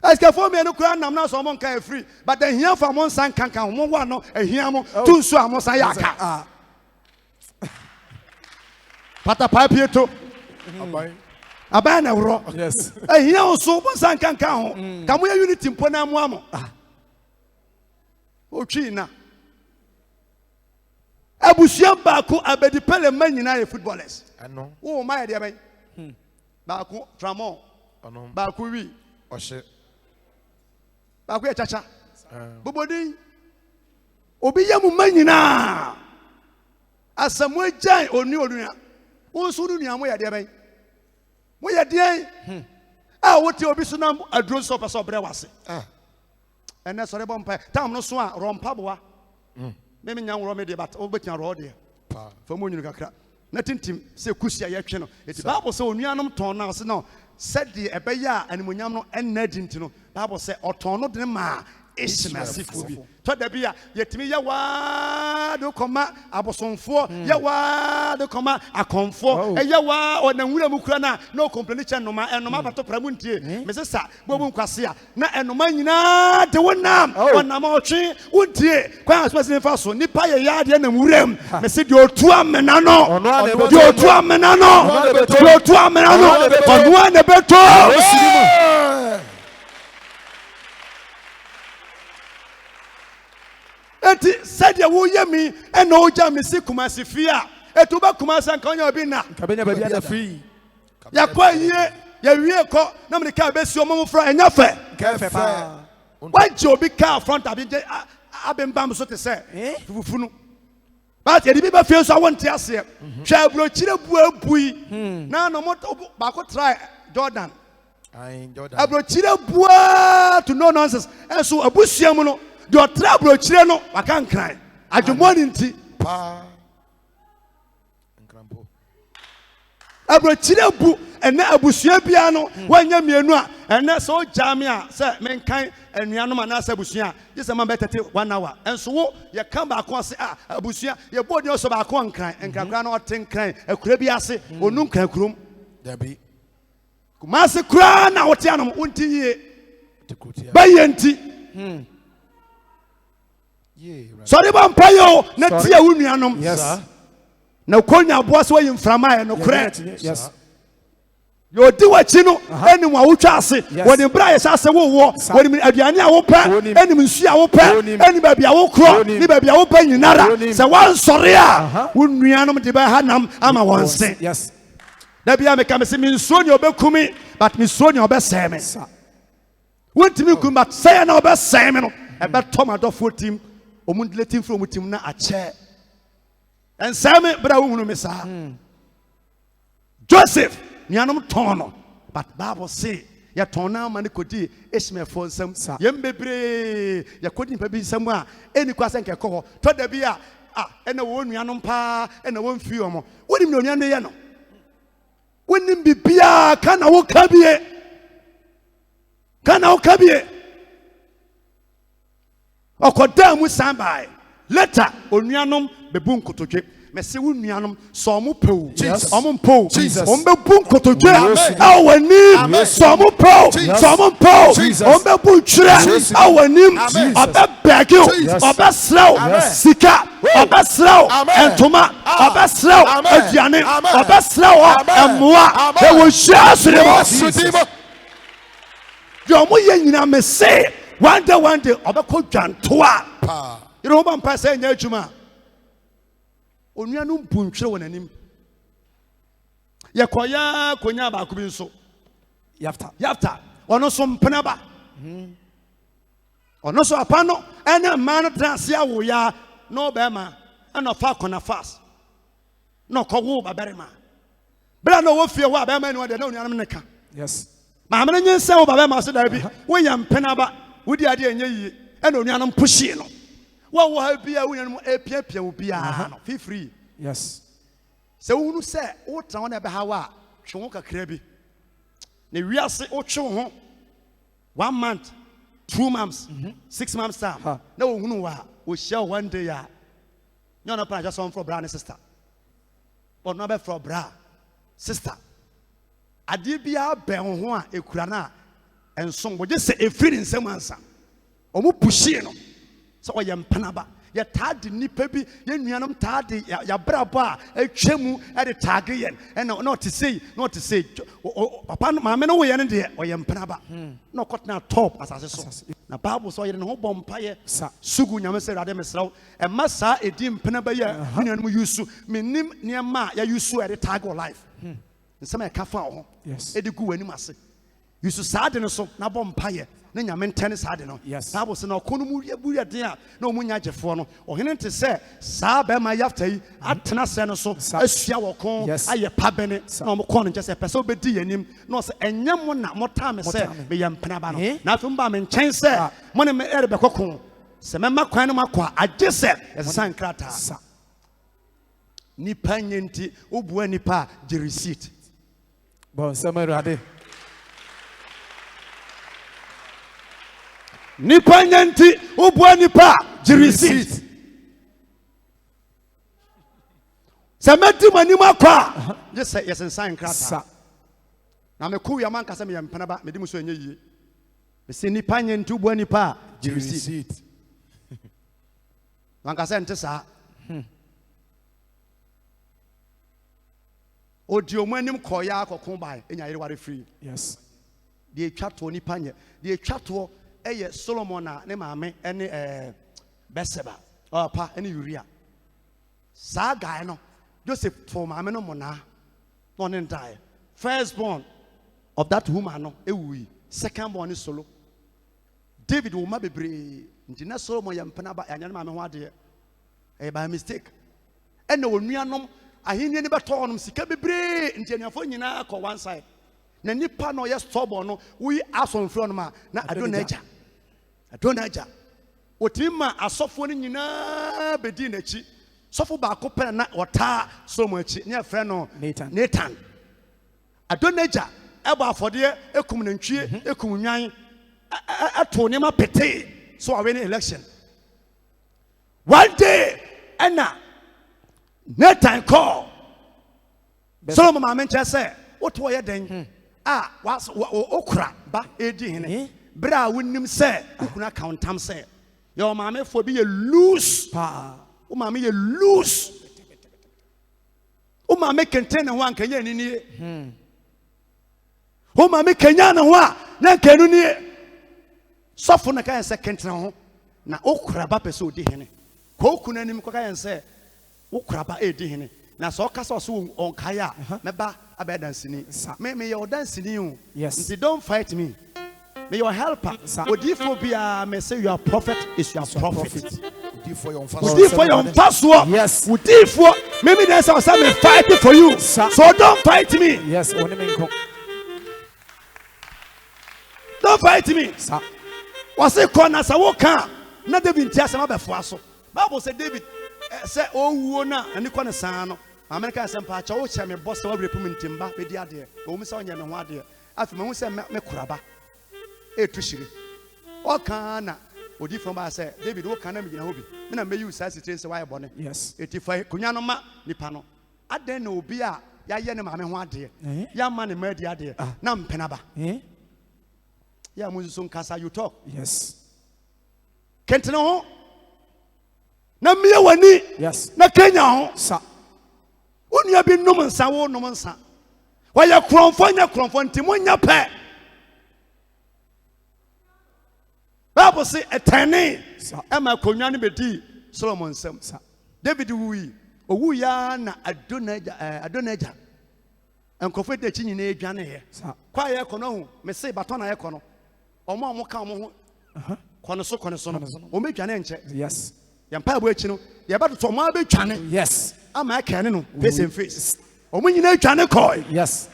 Aska for me no kura nam na so mo nka free but the here for mo san kankan mo wa no ehia mo tu so amo san yaka pata papieto abai na wro Yes. ehia so mo san kankan ho kamo ya unity mpo na mo amo o twi na abusuan baako abedi pele man nyina ye footballers ano wo ma ye de ben baako Tramon ano baako wi oshe baako ye chacha bobodin obi yamu manyina asamu agyan oni onua wonso nu nua mo ye de ben mo ye de a wote obi so na aduro so pese obre wase ene sore bompa tam no so a rompa boa me nya woro me de bat obetia ro de fa mo nyunu kakra na tintim se kusia ye twe no eti bible se onuanom ton na se no said the ebeya animunyam no enadi ntino bible say oton no de ma Ishmaelfo bi to da bia yetimi ye wa do koma abosonfo ye wa do koma akonfo ye wa onanwura mu kura na no complain che no ma enoma bato pramu ntie me se sa bobu nkwase a na enoma nyina de wonam onam otwe wontie kwa asase fa so nipa ye ya de na wuram me se de otu amena no de otu amena no de otu amena no onu ane beto eti said wo ye mi ena oja me si kumasi fia etu ba kumasi anka onya obi na Kabenya baby ada free. ya kwa yie ya wie ko na me ka be si omo fra enya fe Kefa. waje obi ka front abi abembam so te se fufunu but ye bi ba fie so awon te ase hwa aburo kire bu abui na no mo ba ko try Jordan aburo kire bua to no nonsense enso abusuam no the trouble chire no waka nkran adwumoni nti pa nkrampo abro chire bu ene abusua bia no wanya mienu a ene so jamia se menkan anuanom anasa abusua ye se man betete 1 hour enso wo ye kan ba ko ase abusua ye bodi so ba ko nkran na otenkran akura bi ase onu nkran kurom dabi kuma se kura na wote anom wonti ye ba ye nti sorry ba mpayo na tia wo nuanom Yes. na konya boa so yin frama e no kure Yes. Yo di wachino eni mu awutwa ase woni bra yesa ase wo woni aduane a wo pa eni nsu a wo pa eni ba bia wo kro ni ba bia wo pa nyinara se wan sore a wo nuanom de ba hanam ama won se yes da bia me kam se mi nsuo ni obekumi but mi nsuo ni obeseme wontimi kum but say na obeseme no e be tomadofo tim omundile tim from tim na ache ensame bra wo hunu me sa Joseph Nianum tono, but Bible say ya tona mani kodi esme for some yem bebre ya kodi baby somewhere any question can call to the beer and a one yanum pa and a one few more. What him no yano? When him be pia can I walk cabie? Can I walk cabie? O kodam with sambai. Letter onyanum bebun kotoje. Mese wo nuanom so mo pew omo mpo ombe bu nkotodwe awanim so mo pew so mo pew ombe bu twire awanim obebegio obesrew sika obesrew entoma obesrew aduane obesrew emwa e wo hia asrebo yo mo ye nyina mese one day obekodwantoa yero ba mpa se nya adwuma onuanu mpuntwere wonanim yekoya konya ba kubi nso yafta ono so mpena ba ono so apano ene man transe awo ya no be ma eno fa kona fast no kowo ba berema bra no wo fie wo abema ni de na onuanu neka yes ma amene nyense wo ba berema so da bi wo ya mpena ba wodi ade enye yi ene onuanu mpuhie no wo ha bia wunyanum epiapia wo bia no feel free yes se wunu se wo tra wona be hawa twon kakra bi ne wiase wo twe ho 1 month 2 months 6 months time na wo hunu wa wo share one day ya nyona pa just on for brother and sister but no be for brother sister ade bia be ho a ekura na ensom wo je se efiri nsem ansa omo pushie no so o ye mpanaba ye tade nipa bi ye nuanom tade ya brabo a atwemu e de tage yen e no to say papa ma me no wo ye ne de o ye mpanaba no kotna top asase so na bible so ye ne ho bompa ye sugu nyame se rade mesraw e masa edi mpanaba ye nuanom yusu menim niema ya yusu e de tage o life nsema e ka fa ho e de gu wani ase yusu saade no so na bompa ye na nyame ntene saade no bible se na okono mu buri den a na omunya agefo no ohene nte se saa ba ma yafta yi atena se no so asua wokon aye pabene na omkon nche se pese obedi yanim na se enyem na mota me se me yempena ba no na afum ba me nchen se mo ne me erebe kokon se me makwan no makwa agye se yesan krata nipa nyenti obua nipa je receipt bon samarade nipa nyanti ubua nipa receipt samedi manima akwa je say yes sign krata na me ku ya man kasa me yampana ba me di muso enye yie me se nipa nyanti ubua nipa receipt man kasa ente sa odi omanim koya akokon bai enya yere ware free yes de twato nipa nye de twato eye Solomon na ne maame ene Beseba pa ene Uria sa guy no Joseph for maame no mona no ne die first born of that woman no ewui second born is Solo David wo ma bebre nti na Solomon ya mpena ba anya ne maame ho ade by mistake ene onuanom ahenni ne beto onom sika bebre nti anuafo nyina akọ one side na nipa no ye stubborn no we asonfro no ma na adonaja otima asofo ni nyina bedi na chi sofo ba ko pere na ota Solomon chi ne afre no Nathan adonaja ebo afode ekum na ntwie ekum nwan ato ne ma pete so awe ne election one day ena Nathan call Solomon ma menche say oto ye den was okra ba edi hene bra wonim se ukuna countam se your mama for be a loose pa o mama ye loose o mama contain ho anka ye ni Ho ma me kenya ne ho a na nkanu ni sofo na kan se kentena ho na okuraba pese odi hene. Ko okuna nim ko kan se okuraba edi hene. Na so kasa so onkai a meba abedansini. Me your dancing you. Yes. Don't fight me. May your helper. Odifobia me say your prophet is your prophet. Odifo your pastor. Yes. Odifo maybe there's some fighting for you. So don't fight me. Yes. Don't fight me. Was it corner sa woka na David tia sama befo so. Bible say David say owo na ani kwana san no. America say pa cha wo che me boss wa repu mintimba be di ade. O mu say onya me ho ade. Afi me hu say me kuraba. Etushiri. O kana odi from ba say David wo kana me gina hobi. Me na me use say sitre say why bone. Yes. Etifai kunya no ma nipa no. Aden na obi a ya ye ne ma me ho ade. Ya ma ne ma di ade. Na mpenaba. Ya muzusun kasa you talk. Yes. Kentene ho. Na miye wani. Yes. Na Kenya ho. Sa. Unia bi nom nsa wo nom nsa. Wa ya kronfo nya kronfo ntimo nya pe. Bible say etene. Ema konwa ne bedi Solomon sam. David wuyi. Owu ya na Adonijah. Enkofo de chi nyina edwane he. Kwa ye kono ho. Me say baton na ye kono. Omo ka omo ho. Kono so no. O medwane nche. Yes. Yampa abo echi no. Ye ba to omo abetwane. Yes. Ama aka ne no face and face. Omo nyina edwane koi. Yes.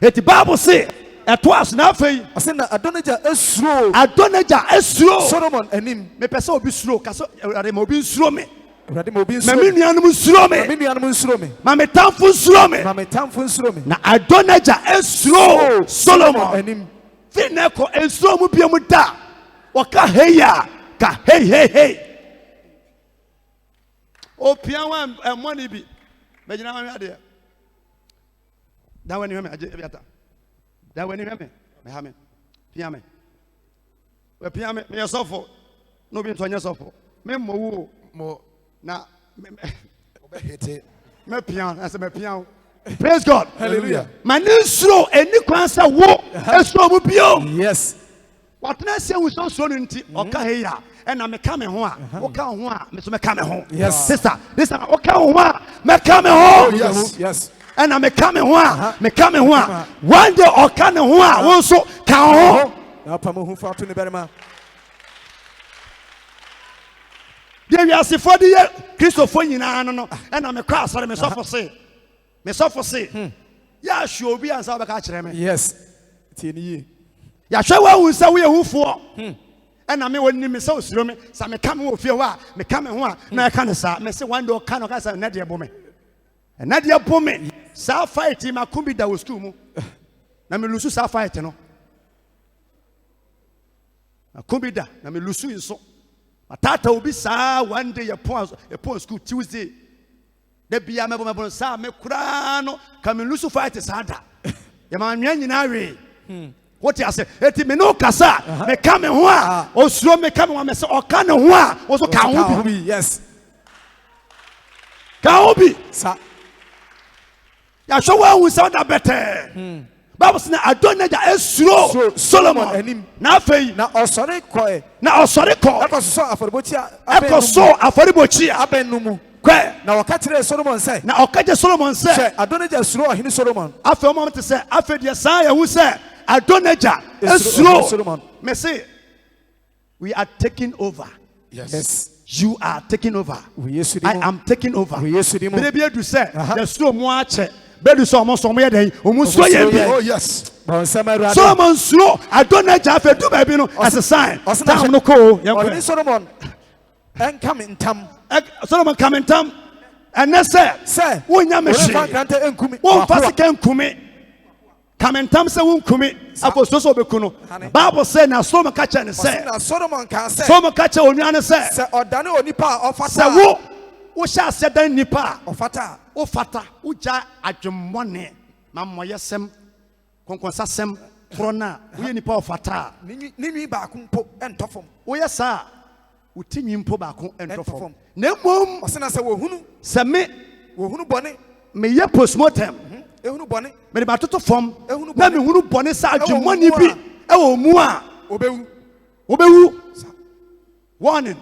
Eti Bible say eto as na afei. Ase na Adonijah esuro. Adonijah esuro. Solomon anim. Me pese obi suro kaso ade ma obi nsuro me. Urade mo bi nsuro. Ma me nuanum nsuro me. Ma me nuanum nsuro me. Ma me tamfo nsuro me. Ma me tamfo nsuro me. Na Adonijah esuro Solomon anim. Fi na ko nsuro mu bia mu da. Waka heya ka hey. O pianwa money bi. Me gina ma me ade. Da wani me abiata. Da wani me ha me. Piame. We piame me yosofo. No bi ntonye sofo. Me mo wo na me pian as me pian. Praise God. Hallelujah. Manisro eni kwansa wo esro mu bio. Yes. What na say we so nti oka heya e na me ka me ho a oka ho a me so me ka me ho. Yes. Sister oka ho a me ka me ho. Yes. E na me ka me ho a me ka me ho a one day oka ne ho a wo so ka ho. Na pa mo hu fa to ne berema. There we are see for the Christopher nyina no e na me kwa asare me sofo say ya hwe obi ansa ba ka kire me. Yes. Tie ni ye. Ya hwe wa hu sa we ehufo e na me woni me sa osuro me sa me ka me wo fie wa me ka me ho a na e ka ne sa me se one day ka no ka sa na de bo me sa fight ma kumbi da wo school mu na me lusu sa fight no na kumbi da na me lusu inso matata obi sa one day upon school Tuesday de bia me bo sa me kura no ka me lusu fight sa da ya ma nwa nyina we what you say eti me no kasa me ka me ho a osuro me ka me ho me se o ka ne ho a wo so ka ho bi. Yes. Ka ho bi Sa. Ya show wa hu sa da better. Bible say Adonijah esuro Solomon anim. Na afei Na osore koe. Ekoso aforibochi Abenumu. Kwe Na wakatire Solomon say. Na okaje Solomon say. Adonijah esuro ohini Solomon. Afei o moment say afei dia sa ya hu say Adonijah esuro Solomon. Me say we are taking over. Yes. You are taking over. I am taking over. Maybe you do say the slow mo ache. Bedu so mo so mo yeden. Omu so ye bi. Oh yes. Solomon slow Adonijah fe do ba bi no as a sign. Tam no ko. Solomon and come in tam. Solomon come in tam. And say wonya me hwe. Won fasika nkumi. Come in tam say won kumi. Afo so be kuno. Bible say na Solomon catch and say. Solomon can say. Solomon catch onua say. Say odane onipa ofata. Say wo sha se dan nipa ofata. O fata uja adwemmone mamoyesem konkonsasem krona wo nipa o fata ninwi ba ko mpo entofom wo yesa utinwi mpo ba ko entofom na mom osena se wo hunu se me wo hunu bone me ye postmortem ehunu bɔne mede batoto fam ehunu na bɔne mehunu bɔne sa Ɛwɔ adwemmɔne mu bi a- ɛwɔ mu a obewu wobɛwu warning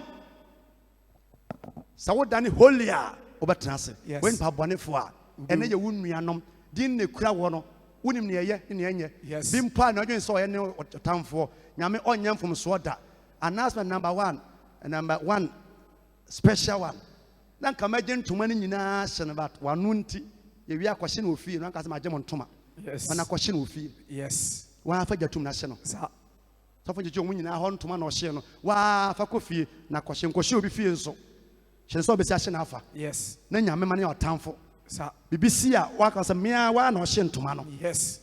sɛ wodane holy a wobɛtena ase Yes. woanipa bɔnefo a ɛnɛ yɛ wo nuanom din ne kura wɔ no wonim ne ɛyɛ ne neɛnyɛ Yes. bi mpo a na ɔdwene sɛ ɔyɛ ne ɔtamfoɔ nyame ɔnyɛ mfomsoɔ da announcement number one special one na nka magye ntoma no nyinaa hyɛ no but wano nti yɛwie akɔhye no ofie no anka sɛ magye mo ntoma yes ɔna akɔhye no ofie yes waafa gyatom no ahyɛ no sa sɔfo gyegye ɔmo nyinaa hɔ ntoma na ɔhyɛ no waafa kɔ fie na kɔhye nkɔhye obi fie nso hyɛ sɛ ɔbɛsi ahye no afa yes na nyame ma ne yɛ ɔtamfo sa biribi si a waka sɛ mmea waa na ɔhye ntoma no yes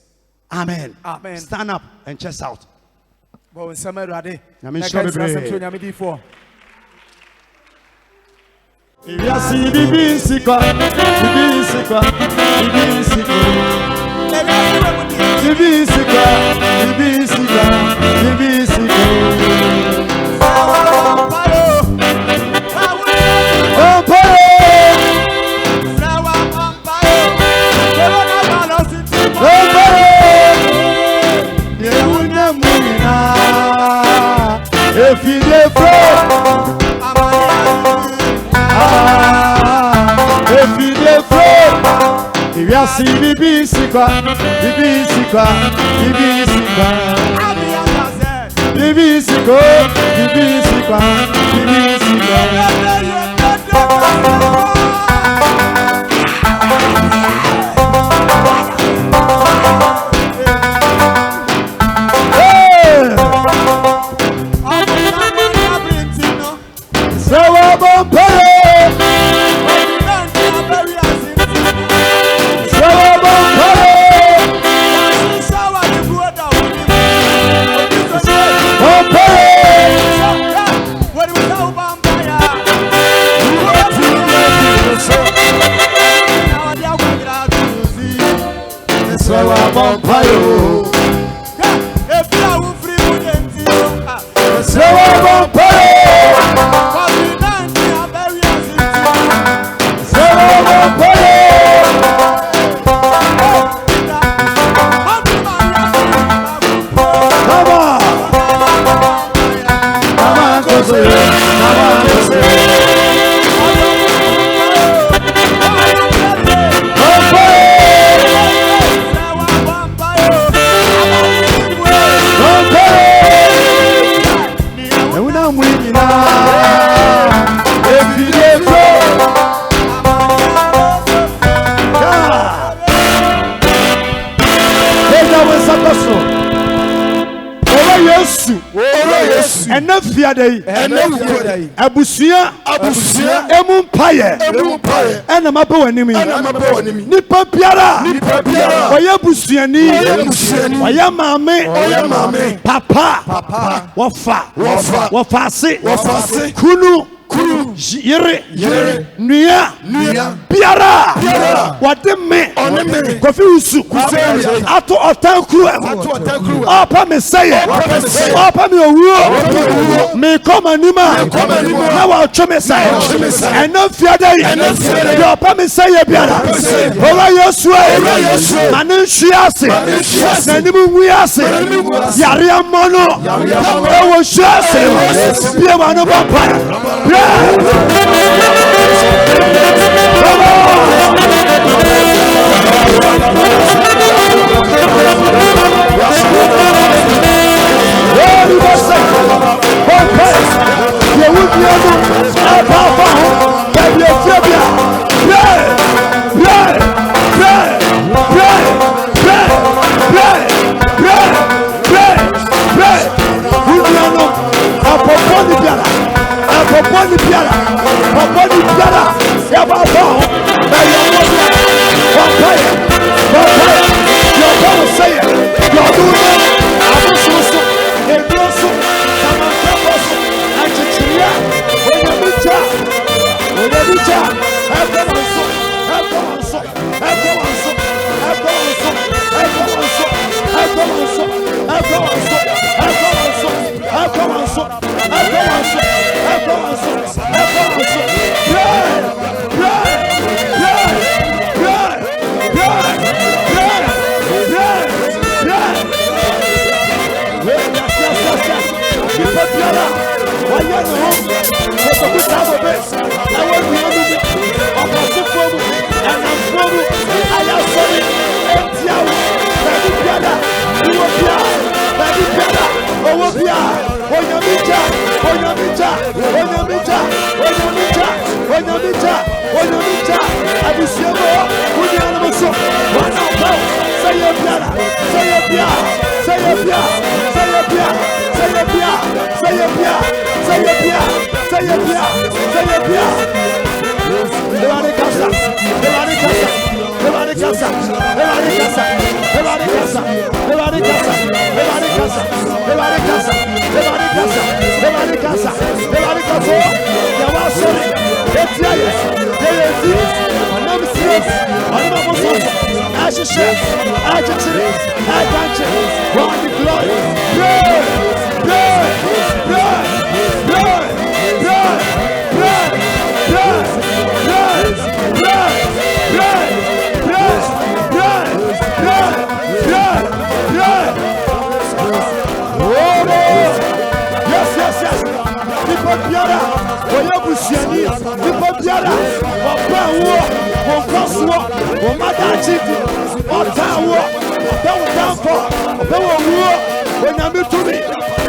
amen Amen. stand up and chest out bɔ nsɛm awurade Nyame na nhyira ka bebree. nsɛm to nyame difoɔ Ewiase bibi nsi kwa bibi nsi kwa bibi nsi kwa bibi nsi kwa bibi nsi kwa bibi nsi kwa If you dey pray, if you dey pray, if you see bibi sikwa, bibi sikwa, bibi sikwa, bibi sikwa, bibi sikwa, bibi sikwa. Enough fear day. Abusua emu mpaye ena mabe wanimi nipa biara oye busuani oye maame papa wafa ase kunu yere nua biara wade me kofi usu ato otankuru apa me seye apa me owuo me koma nima na wa tweme seye eno fiade yi apa me seye biara owa yesu mane nhwiase na nimu nwiase yare amono ewo hwiase bie ma no papa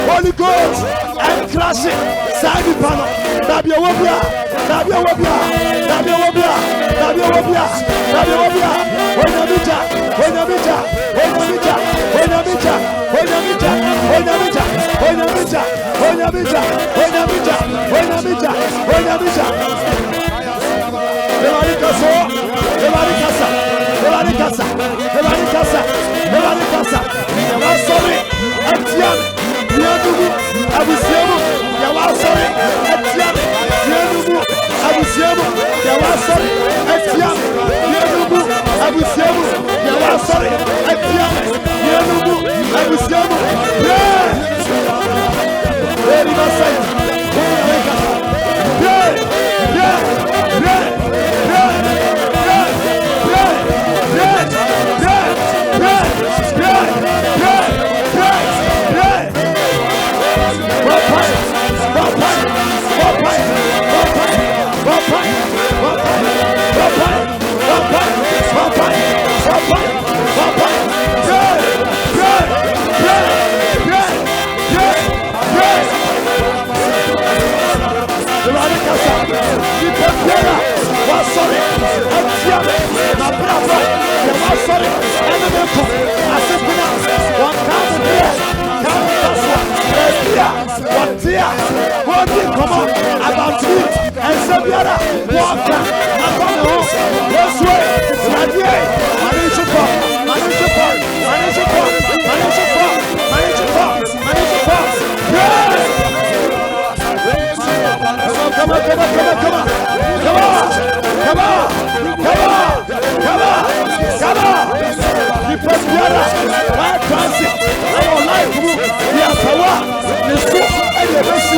Holy Ghost, and crush it. Sadi Pano, Dabia Wobia, Dabia Wobia, Dabia Wobia, Dabia Wobia, Dabia Wobia, Wenamita, Wenamita, Wenamita, Wenamita, Wenamita, Wenamita, Wenamita, Wenamita, Wenamita, Wenamita, Wenamita. Evaricasa, Evaricasa, Evaricasa, Evaricasa, Evaricasa, I'm sorry, Etienne, Yanubu, Abusiamu, Yawasori, Etienne, Yanubu, Abusiamu, Yawasori, Etienne, Yanubu, Abusiamu, Yawasori, Etienne, Yanubu, Abusiamu, Very much. Come on, about you and Sabiara, walk upon the home. Yes, way, Radier, Manisha Park, Manisha Park, Manisha Park, Manisha Park, Manisha Park, Manisha Park. Come on, come on, come on, come on, come on, come on, come on, come on, come on. The first Biara, why transit? Our life, we are power, the soup, and the best.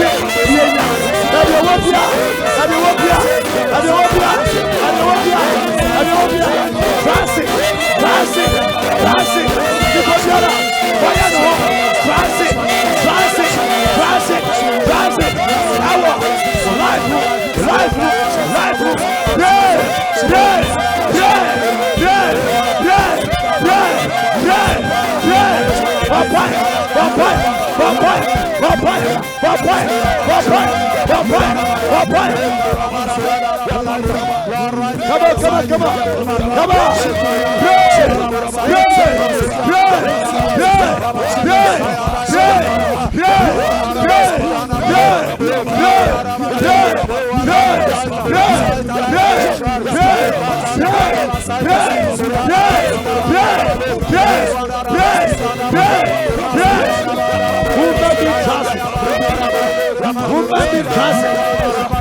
Come on.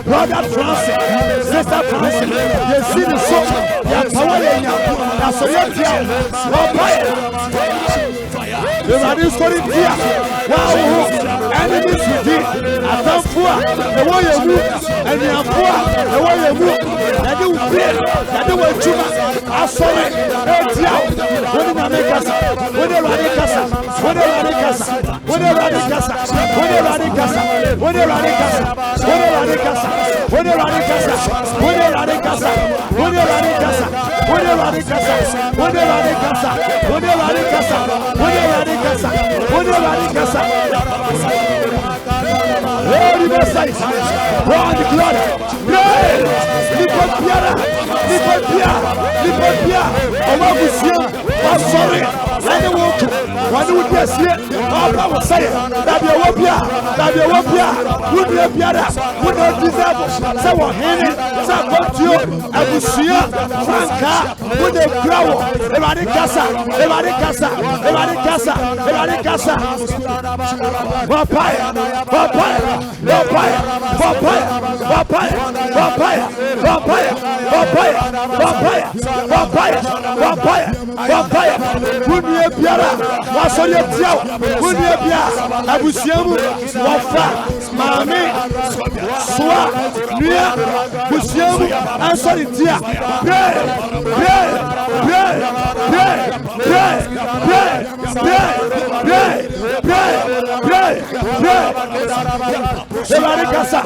Brother Francis, Sister Francis, you see the soul, you power in you, so the radio story here. Wow, enemies within, I don't fool, the way you move, and you are poor, the way you move, and you will pray, and you will choose. I saw it, when you make us, when you run casa, when you run casa, when you run casa, when you run casa, when you run casa, when you run casa, when you run casa, when you run casa, when you run casa, when you run casa, when you run casa, when you run casa, when you run casa, when you run casa. Lord, you must say, run the glory, pray, Nicotia, Nicotia, Nicotia, sorry. And the walk. One who gets here. I will say that you will be would you be would not deserve. So what him? So what you? I will see you. Franca with the growl. Everybody casa. Everybody casa. Everybody casa. Everybody casa. Papaya. Papaya. Papaya. Papaya. Papaya. Papaya. Papaya. Papaya. Papaya. Papaya. Papaya. Papaya. Wouldn't you be what's on your tail? Wouldn't you be I will see you. Wafa. Mami. Swa. Nia. Busiamu. Answer it here. Pray. Pray. Pray. Pray. Pray. Pray. Pray. Pray. Pray. Pray. Pray. Everybody casa.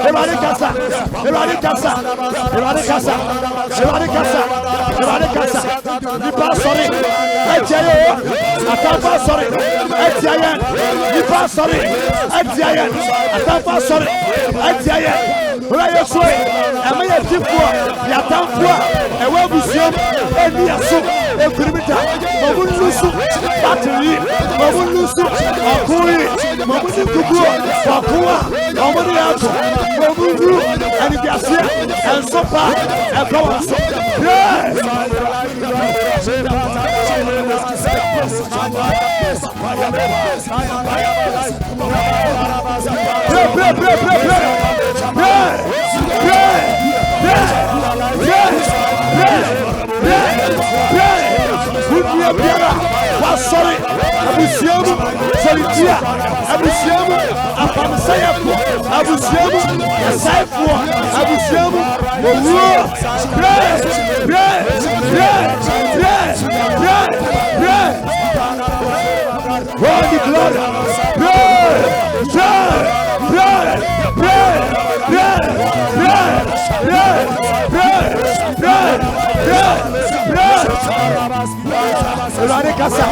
Everybody casa. Everybody casa. Everybody casa. Everybody casa. Everybody casa. Nipa sorry. Etiaye. Atampa sorry. Etiaye. Nipa sorry. Etiaye. Atampa sorry. Etiaye. Ola yeso. Ame ye tifo. Ya tamfo. Ewe busiam. Eni aso. Ekrimita. Mabulusu. Battery. Mabulusu. Akuri. Mabudu kuku. Akua. Amadu yato. Mabulu. Eni biasia. Ensopa. Ekawaso. Yes. Sorry, Abusiamu, Solitia, Abusiamu, Apamsayapu, Abusiamu, Asaifu, Abusiamu, Mowua, pray, pray, pray, pray, pray, pray. God the glory, pray, pray, pray, pray, pray, pray, pray, pray, pray, pray. Everybody casa,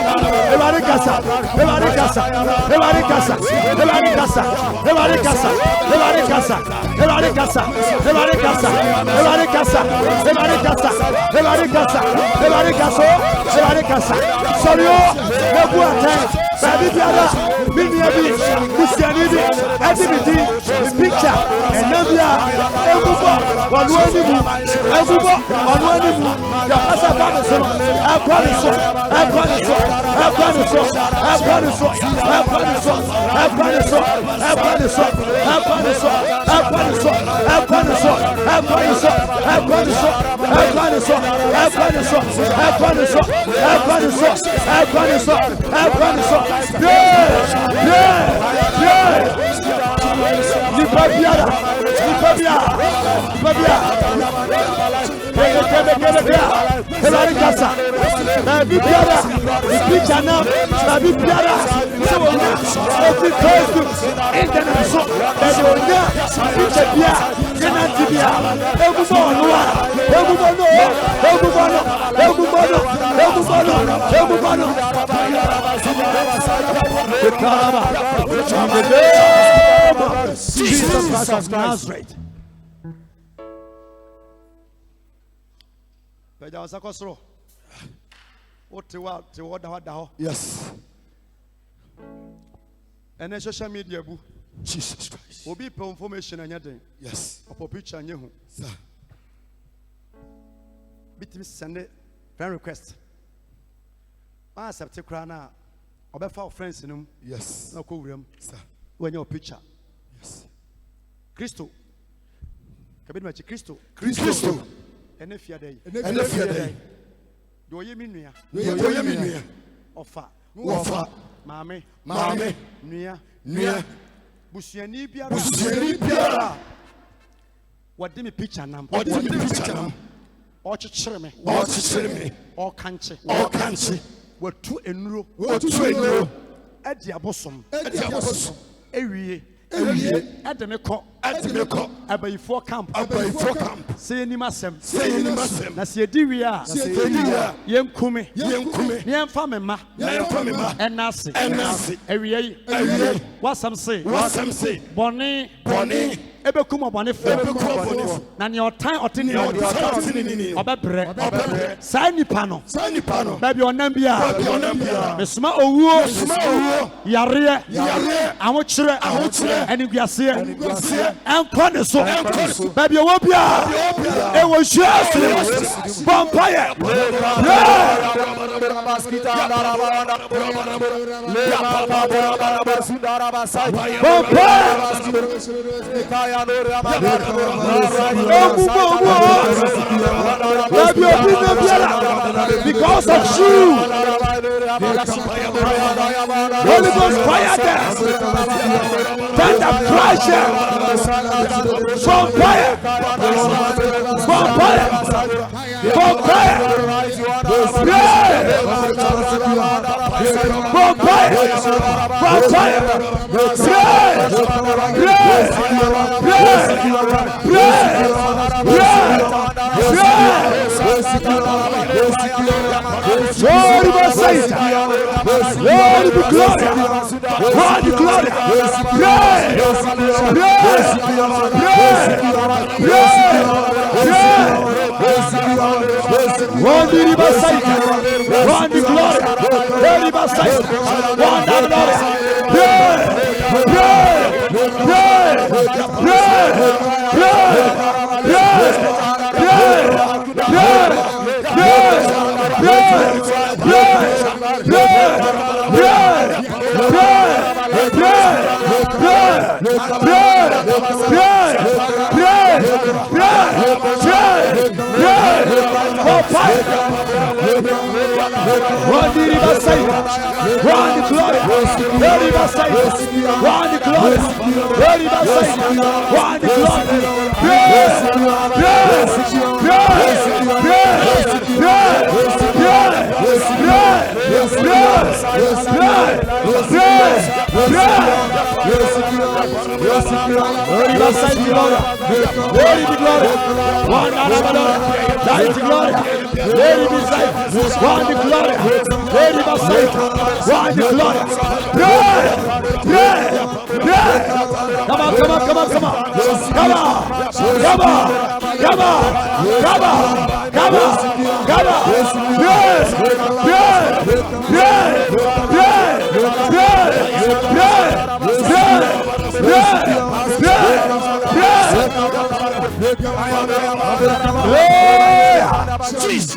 everybody casa, everybody casa, everybody casa, everybody casa, everybody casa, everybody casa, everybody casa, everybody casa, everybody casa, everybody casa, everybody casa, everybody casa, everybody casa. Sorry, no good attend. Baby Biara, Miniabi, Christianity, activity, the picture, and Nabia, Ebuba, Wanuanibu, Ebuba, Wanuanibu, Yapasa Panason, Apaniso, Apaniso, Apaniso, Apaniso, Apaniso, Apaniso, Apaniso, Apaniso, Apaniso, Apaniso, Apaniso, Apaniso, Apaniso, Apaniso, Apaniso, Apaniso, Apaniso, Apaniso. Jesus Christ of Nazareth. Yes. And then social media, Jesus Christ. will be information and yet, Yes. or picture and you. Sir. Bitimi send friend request. I accept a crana or by friends in them. Yes. No cool room. Sir. When your picture. Yes. Christo. Kabin machi Christo. Christo. And if you're there. And if you're there. Do you mean me? Do you mean me? Offer. Offer. Mame. Mame. Nia. Nia. Busiani biara. Busiani biara. What did me picture nam? What did me picture nam? Or chichire me. Or chichire me. Or kanche. Or kanche. What two enuro. What two enuro. Edi abosom. Edi abosom. Ewie. Ewie. Edemeko. Edemeko. Abayifo camp. Abayifo camp. Say ni masem. Say ni masem. Na se di wi a. Se di wi a. Yenkume. Yenkume. Yenfa me ma. Yenfa me ma. Enase. Enase. Ewie. Ewie. Wasam say. Wasam say. Boni. Boni. ebe kuma bone fo na ne otan otene obebre sa nipa no ba bi onam bia mesuma owuo yare awokyere eniguase enko ne so ba bi owo bia e wo Jesus vampire because of you Holy Ghost fire them thunder crash from fire from fire from fire from fire from fire Lord be saved. Lord be glory. Lord be glory. Lord be saved. Lord be glory. Lord be saved. Lord be glory.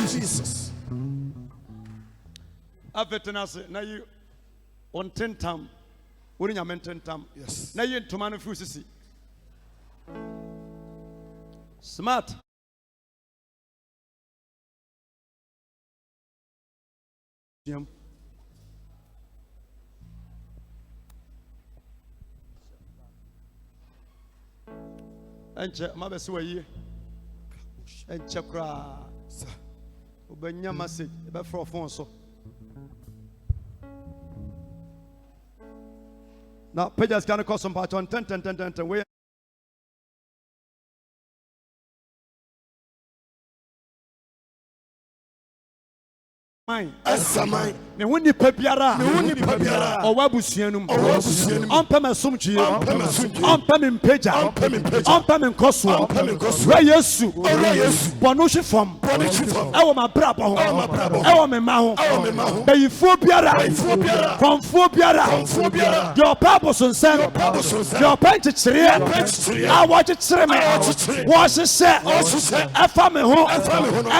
Jesus. Afetenase na yi on tentam woni nyame tentam na yi ntoma no fu sisi smart yam enche mabese wayi enche kra obanya message be for phone so now pages can cause some part on 10 we mine asamai me woni pabiara o wabusuanum on pema somtue on pema mpeja on pema nkoso ra yesu bono hwe fam e wo mabrabo ho e wo me ma ho bayifo biara konfo biara your purpose on sen your point chire a wo chire me wo se e fa me ho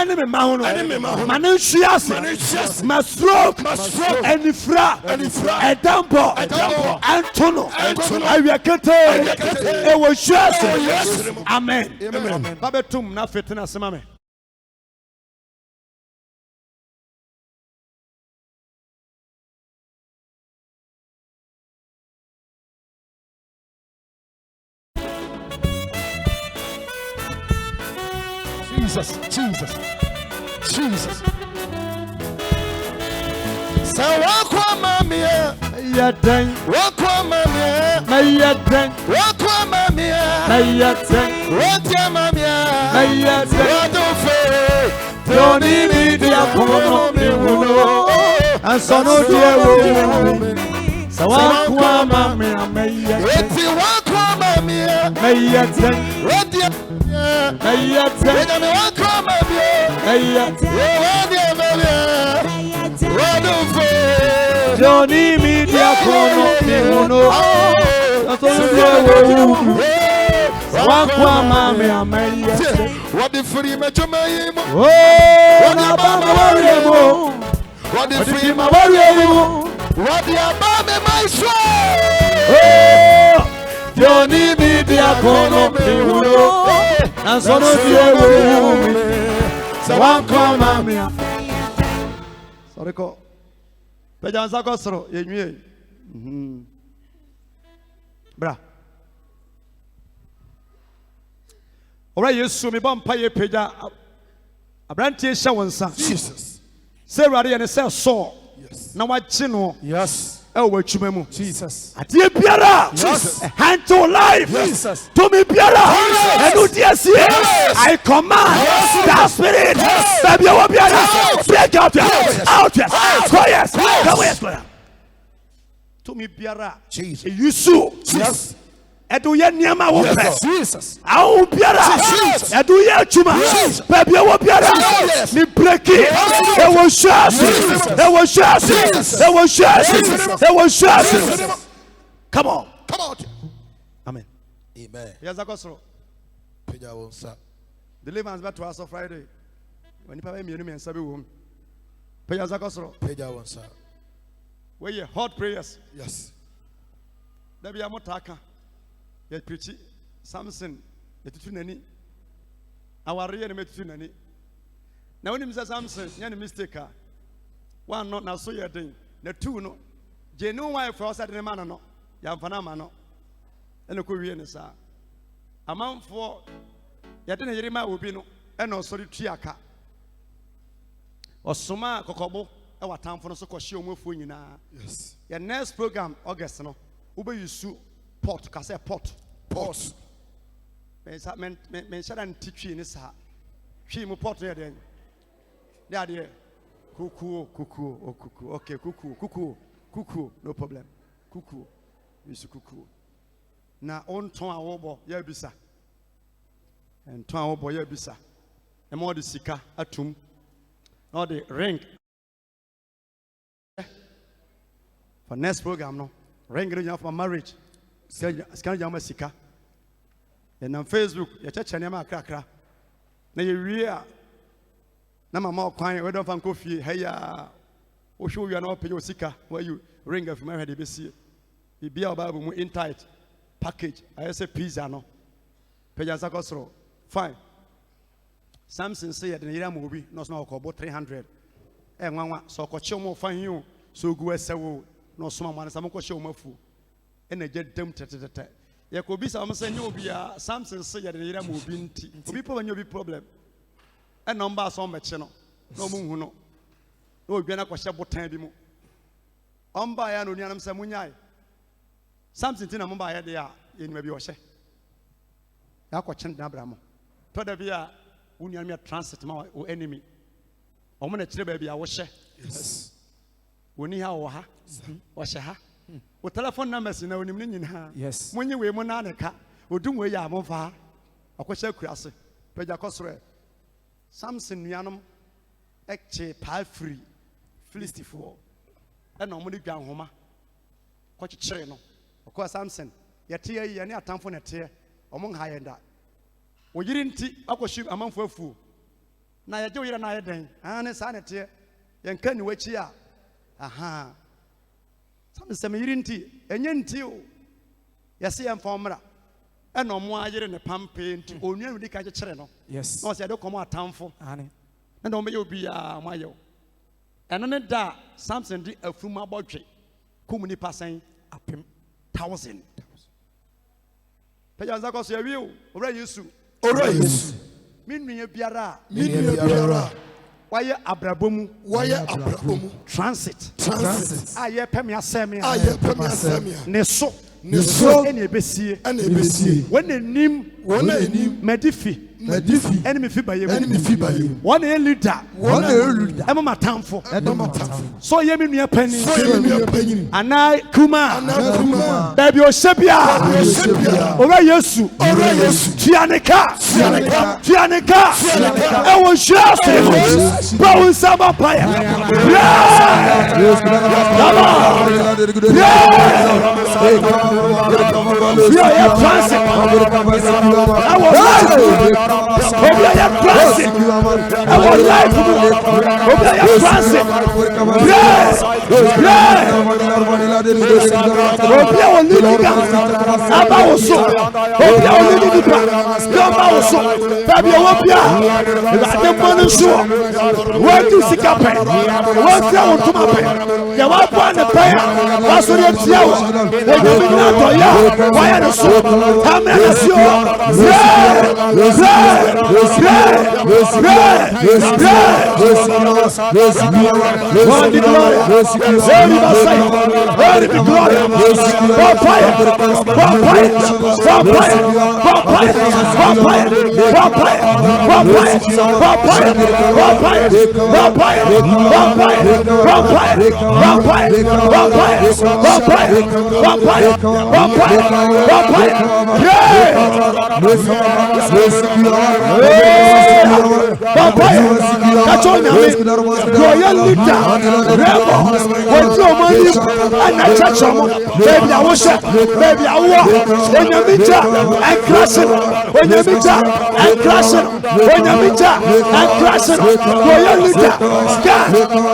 ene me ma ho no mane hwiase my stroke and the fra and dampo and tunnel I rekete it was just amen babetum na fetina semame Jesus So walk mami ya den walk mami na ya den walk mami na ya den what mami na ya den do fe don't need ya kono me wono and so no dear wo so walk mami ya eti walk mami Maya, Mayete, Radia, Mayete, Benjamin Wakama, Mayete, Wonderful. Johnny Media Kono, Mihuno, Wakwama, Mayete, What the free Majamaim? Oh, Nabama Warrior, What the free Warrior, What the Abame, my soul? Oh, Johnny Media Kono, Mihuno, and so no Wakwama, sorry, call. Pejanza Costro, ye. Bra. All right, you saw me bomb pay peja. A brand tea shawansa. Jesus. Say, Radi and say, so. Yes. Now what chino? Yes. Oh, what you memo? Jesus. Atie Piara. Jesus. Hand to life. Jesus. To me Piara. And yes. I command that spirit. Baby, you Piara. Break out here. Out here. Quiet. Come here. To me Piara. Jesus. You sue. Yes. Edu ye niama wo pe. Jesus. Awu biara. Edu ye chuma. Baby wo biara. Ni break it. It was shas. It was shas. It was shas. It was shas. Come on. Come out. Amen. Amen. Yes, Akosro. Peja wonsa. Deliverance back to us on Friday. When you pay me and sabi wom. Yes, Akosro. Peja wonsa. Where you hot prayers. Yes. There be amotaka. Ye preach Samson. Ye tutu nani. Awariye ne metutu nani. Na when him say Samson, any mistake. One not na so ye den. Na two no. Je no wife for us at the man no. Ya mfana ma no. Ene ko wie ne sa. Amanfo ye de ne yiri ma obi no. Ene osori tuaka. Osoma kokobo e watamfo no so ko hye omufu nyina. Yes. Your next program August no. Ube yusu pot ka say pot. Pause. Men shada ntitwi ni sa. Twi mu pot ye den. There there. Kuku. Okay, kuku. No problem. Kuku. Yusu kuku. Na on ton awobo ye bisa. En ton awobo ye bisa. E mo de sika atum. No the ring. For next program no. Ring ring for marriage. Scan jama sika. And on Facebook, you check nema krakra. Na you real. Na mama kwan we don't fan coffee. Hey ya. O show you no pay your sika. Where you ring of my head be see. Be be about mu in tight package. I say pizza no. Pay your sakosro. Fine. Samson say ya den yira mo obi no so na 300. Nwanwa so ko che mo fan you so gu esewo no so ma sam ko che mo afu. Ena je dem tete ye ko bi sa say nyo bia Samson say ya den yira mo obi nti obi po banyo obi problem e number so meche no no mu hu no no obi na ko hye botan bi mu omba ya no nuanam say munyai Samson ti na mo ba ya de ya ye ni bi o hye ya ko chen na bra mo to da bia unuanam ya transit ma o enemy omo na kire ba bia wo hye Yes. woni ha wo ha wo hye ha o telephone numbers na onim ni nyina. Yes. Munye we mu na ne ka odum we ya amfa akohye kurase peja kosoro Samson nuanom ekche pa free Filistifo e na omo de dwan homa ko kyekere no ko Samson yete ye ne atamfo ne te omo ha yenda o yiri nti akohye amanfo afu na ye je o yira na ye den ne sa ne te ye nka ni wachi a aha Samson yiri nti enye nti o yese ye mfomra e na omo ayire ne pampe nti onua di ka kyekere no. Yes. No se de komo atamfo Ani. na no me ye obi a mo ayo eno ne da Samson di afuma abodwe kum ni pasan Apem. 1000 peja nza koso ye o ora Yesu Ora Yesu. minnuye biara Minnu biara. waye abrabomu Waya abrabomu. transit Transit. aye pem asem ya Aye pemi asemia. ne so ne so ɛna ebesie ɛna ebesie wɔn anim wɔn anim mɛdifi madifi ɛna mi fi ba yɛ mu ɛne me fi ba yɛ mu wɔn yɛ leader wɔn na ɛluda ɛma ma tanfo ɛdɔm atamfo so yɛ mi nua panyin so yɛ me nua panyin ana kuma anakuma baabi ɔhyɛ bia ɔhyɛ bia owura yesu ɔwura yesu tuanika tuanika tuanika ɛwɔ nhyira ase bɔ wo nsa ma pa yɛ fia yɛ transit ɛwɔ life obi a yɛ transit ɛwɔ life mu obi a yɛ transit obi a wɔ lidiga aba wo so obi a wɔ lidiga aba wo so baabi a wɔ bia ɛwɔ mmɔ no nso wɔadi sika pɛ wɔafia wo ntoma pɛ yɛ wɔaboa ne pɛ a wɔasɔre atia wo onyame nyina atɔyɛ a wɔayɛ no so tamɛ na si hɔ Lord be glory, Lord be Messiah, Lord be glory, for fire, for fire, for fire, for fire, for fire, for fire, for fire, for fire, for fire, for fire, for fire, for fire, for fire, for fire, for fire, for fire, for fire, for fire, yeah. Papaya, that's all now. Royal leader, rebel, what's your money? And I touch them. Baby, I was baby, I walk. When you meet her and crash it, when you meet her and crash it, when you meet her and crash it, royal leader, scan,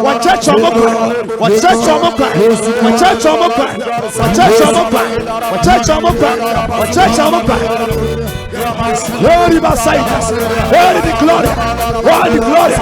what touch on my back, what touch on my back, what touch on my back, what touch on my back, what touch on my back, what touch on my back. Glory by sight, glory be glory, glory be glory.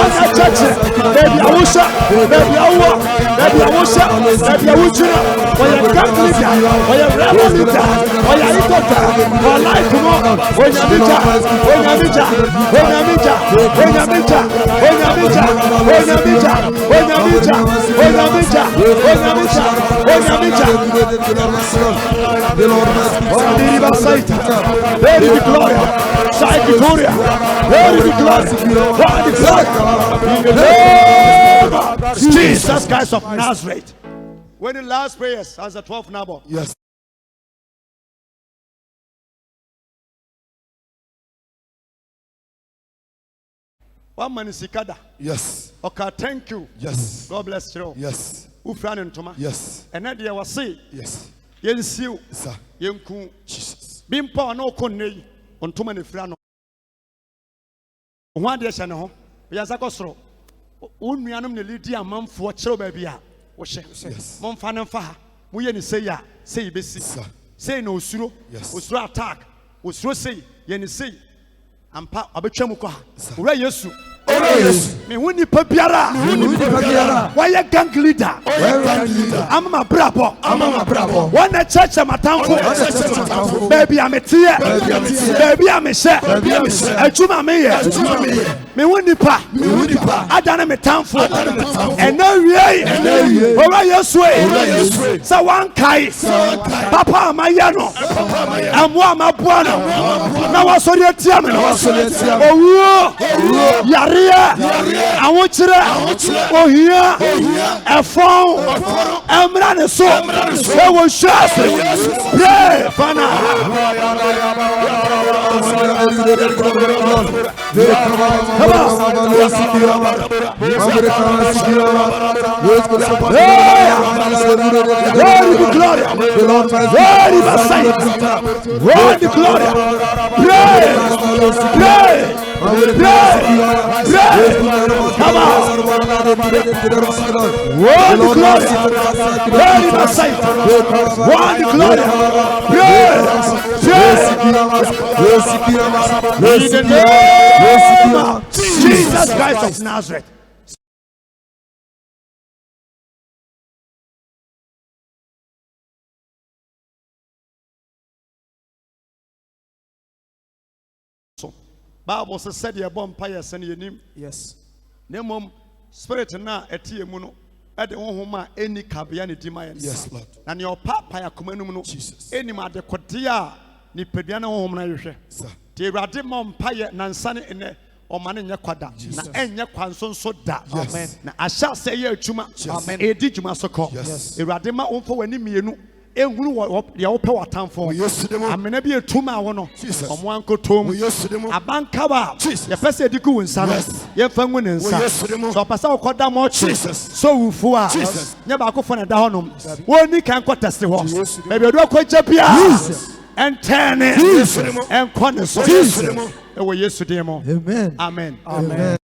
Baby, I wish baby, I walk, baby, I wish baby, I wish you when you can't live there, when you rebel live there, when you eat up there, for life, come on, when you meet her, when you meet her, when you meet her, when you meet her, when you meet her, when you meet her, when you meet her, when you meet her, when you meet her, when you meet her, very big glory, side Victoria, very big glory, very big glory. In the name of Jesus Christ of Nazareth. When the last prayers as the 12th number. Yes. One man is Sikada. Yes. Okay, thank you. Yes. God bless you. Yes. Ufran and Toma. Yes. And that there was say, Yes. Yen Siu, Sir. Yenku, Jesus. Bimpa no Kone, on Toma and Frano. One day, Shano, Yazakosro, Unmianum, the Lydia, Mum for Cho baby. Yes. Mom fan and fa, Muyen say ya, say Bessie, say no suro, Yes. Usro attack, Usro say, Yen say, and pa Abechamuka, Ura Yesu. Me wuni papiara. Why a gang leader? I'm my bravo. One a church I'm a tanfo. Baby I'm a tear. Baby I'm a share. A chuma me. Me wuni pa. I done me tanfo. And no way. Ora Yesu. So one kai. Papa Mayano. I'm one my buano. Now I saw your team. Oh, Yari. I want you to oh here a phone and run so they will shout yeah fana Come on. One glory. Glory to sight. One glory. In the name of Jesus Christ of Nazareth. Bible said you bomb empire send your name. Yes. Nemom spirit na etie mu no e de honhoma eni kabea ne dima ye. Yes, Lord. Na ne opapa ya komanum no. Jesus. Eni ma de kode a ni pedua na honhom na yehwe. Sir. Te Awurade ma empire na nsane ene o ma ne nye kwada na enye kwanso da. Amen. Na asha se ye atuma. Amen. Edi dwuma so ko. Yes. Awurade ma onfo wani mienu ehuru ya wo pe watamfo. Amena bi etuma wo no. Omo ankotom. Abankawa. Ye pese ediku wonsa no. Ye fa ngu ne nsa. So pasa wo koda mo chi. So wufu a. Nya ba akofo na da honom. Woni kan kotese ho. Baby odo akogya bia. Entene. Enkone so. Ewo Yesu demo. Amen. Amen. Amen.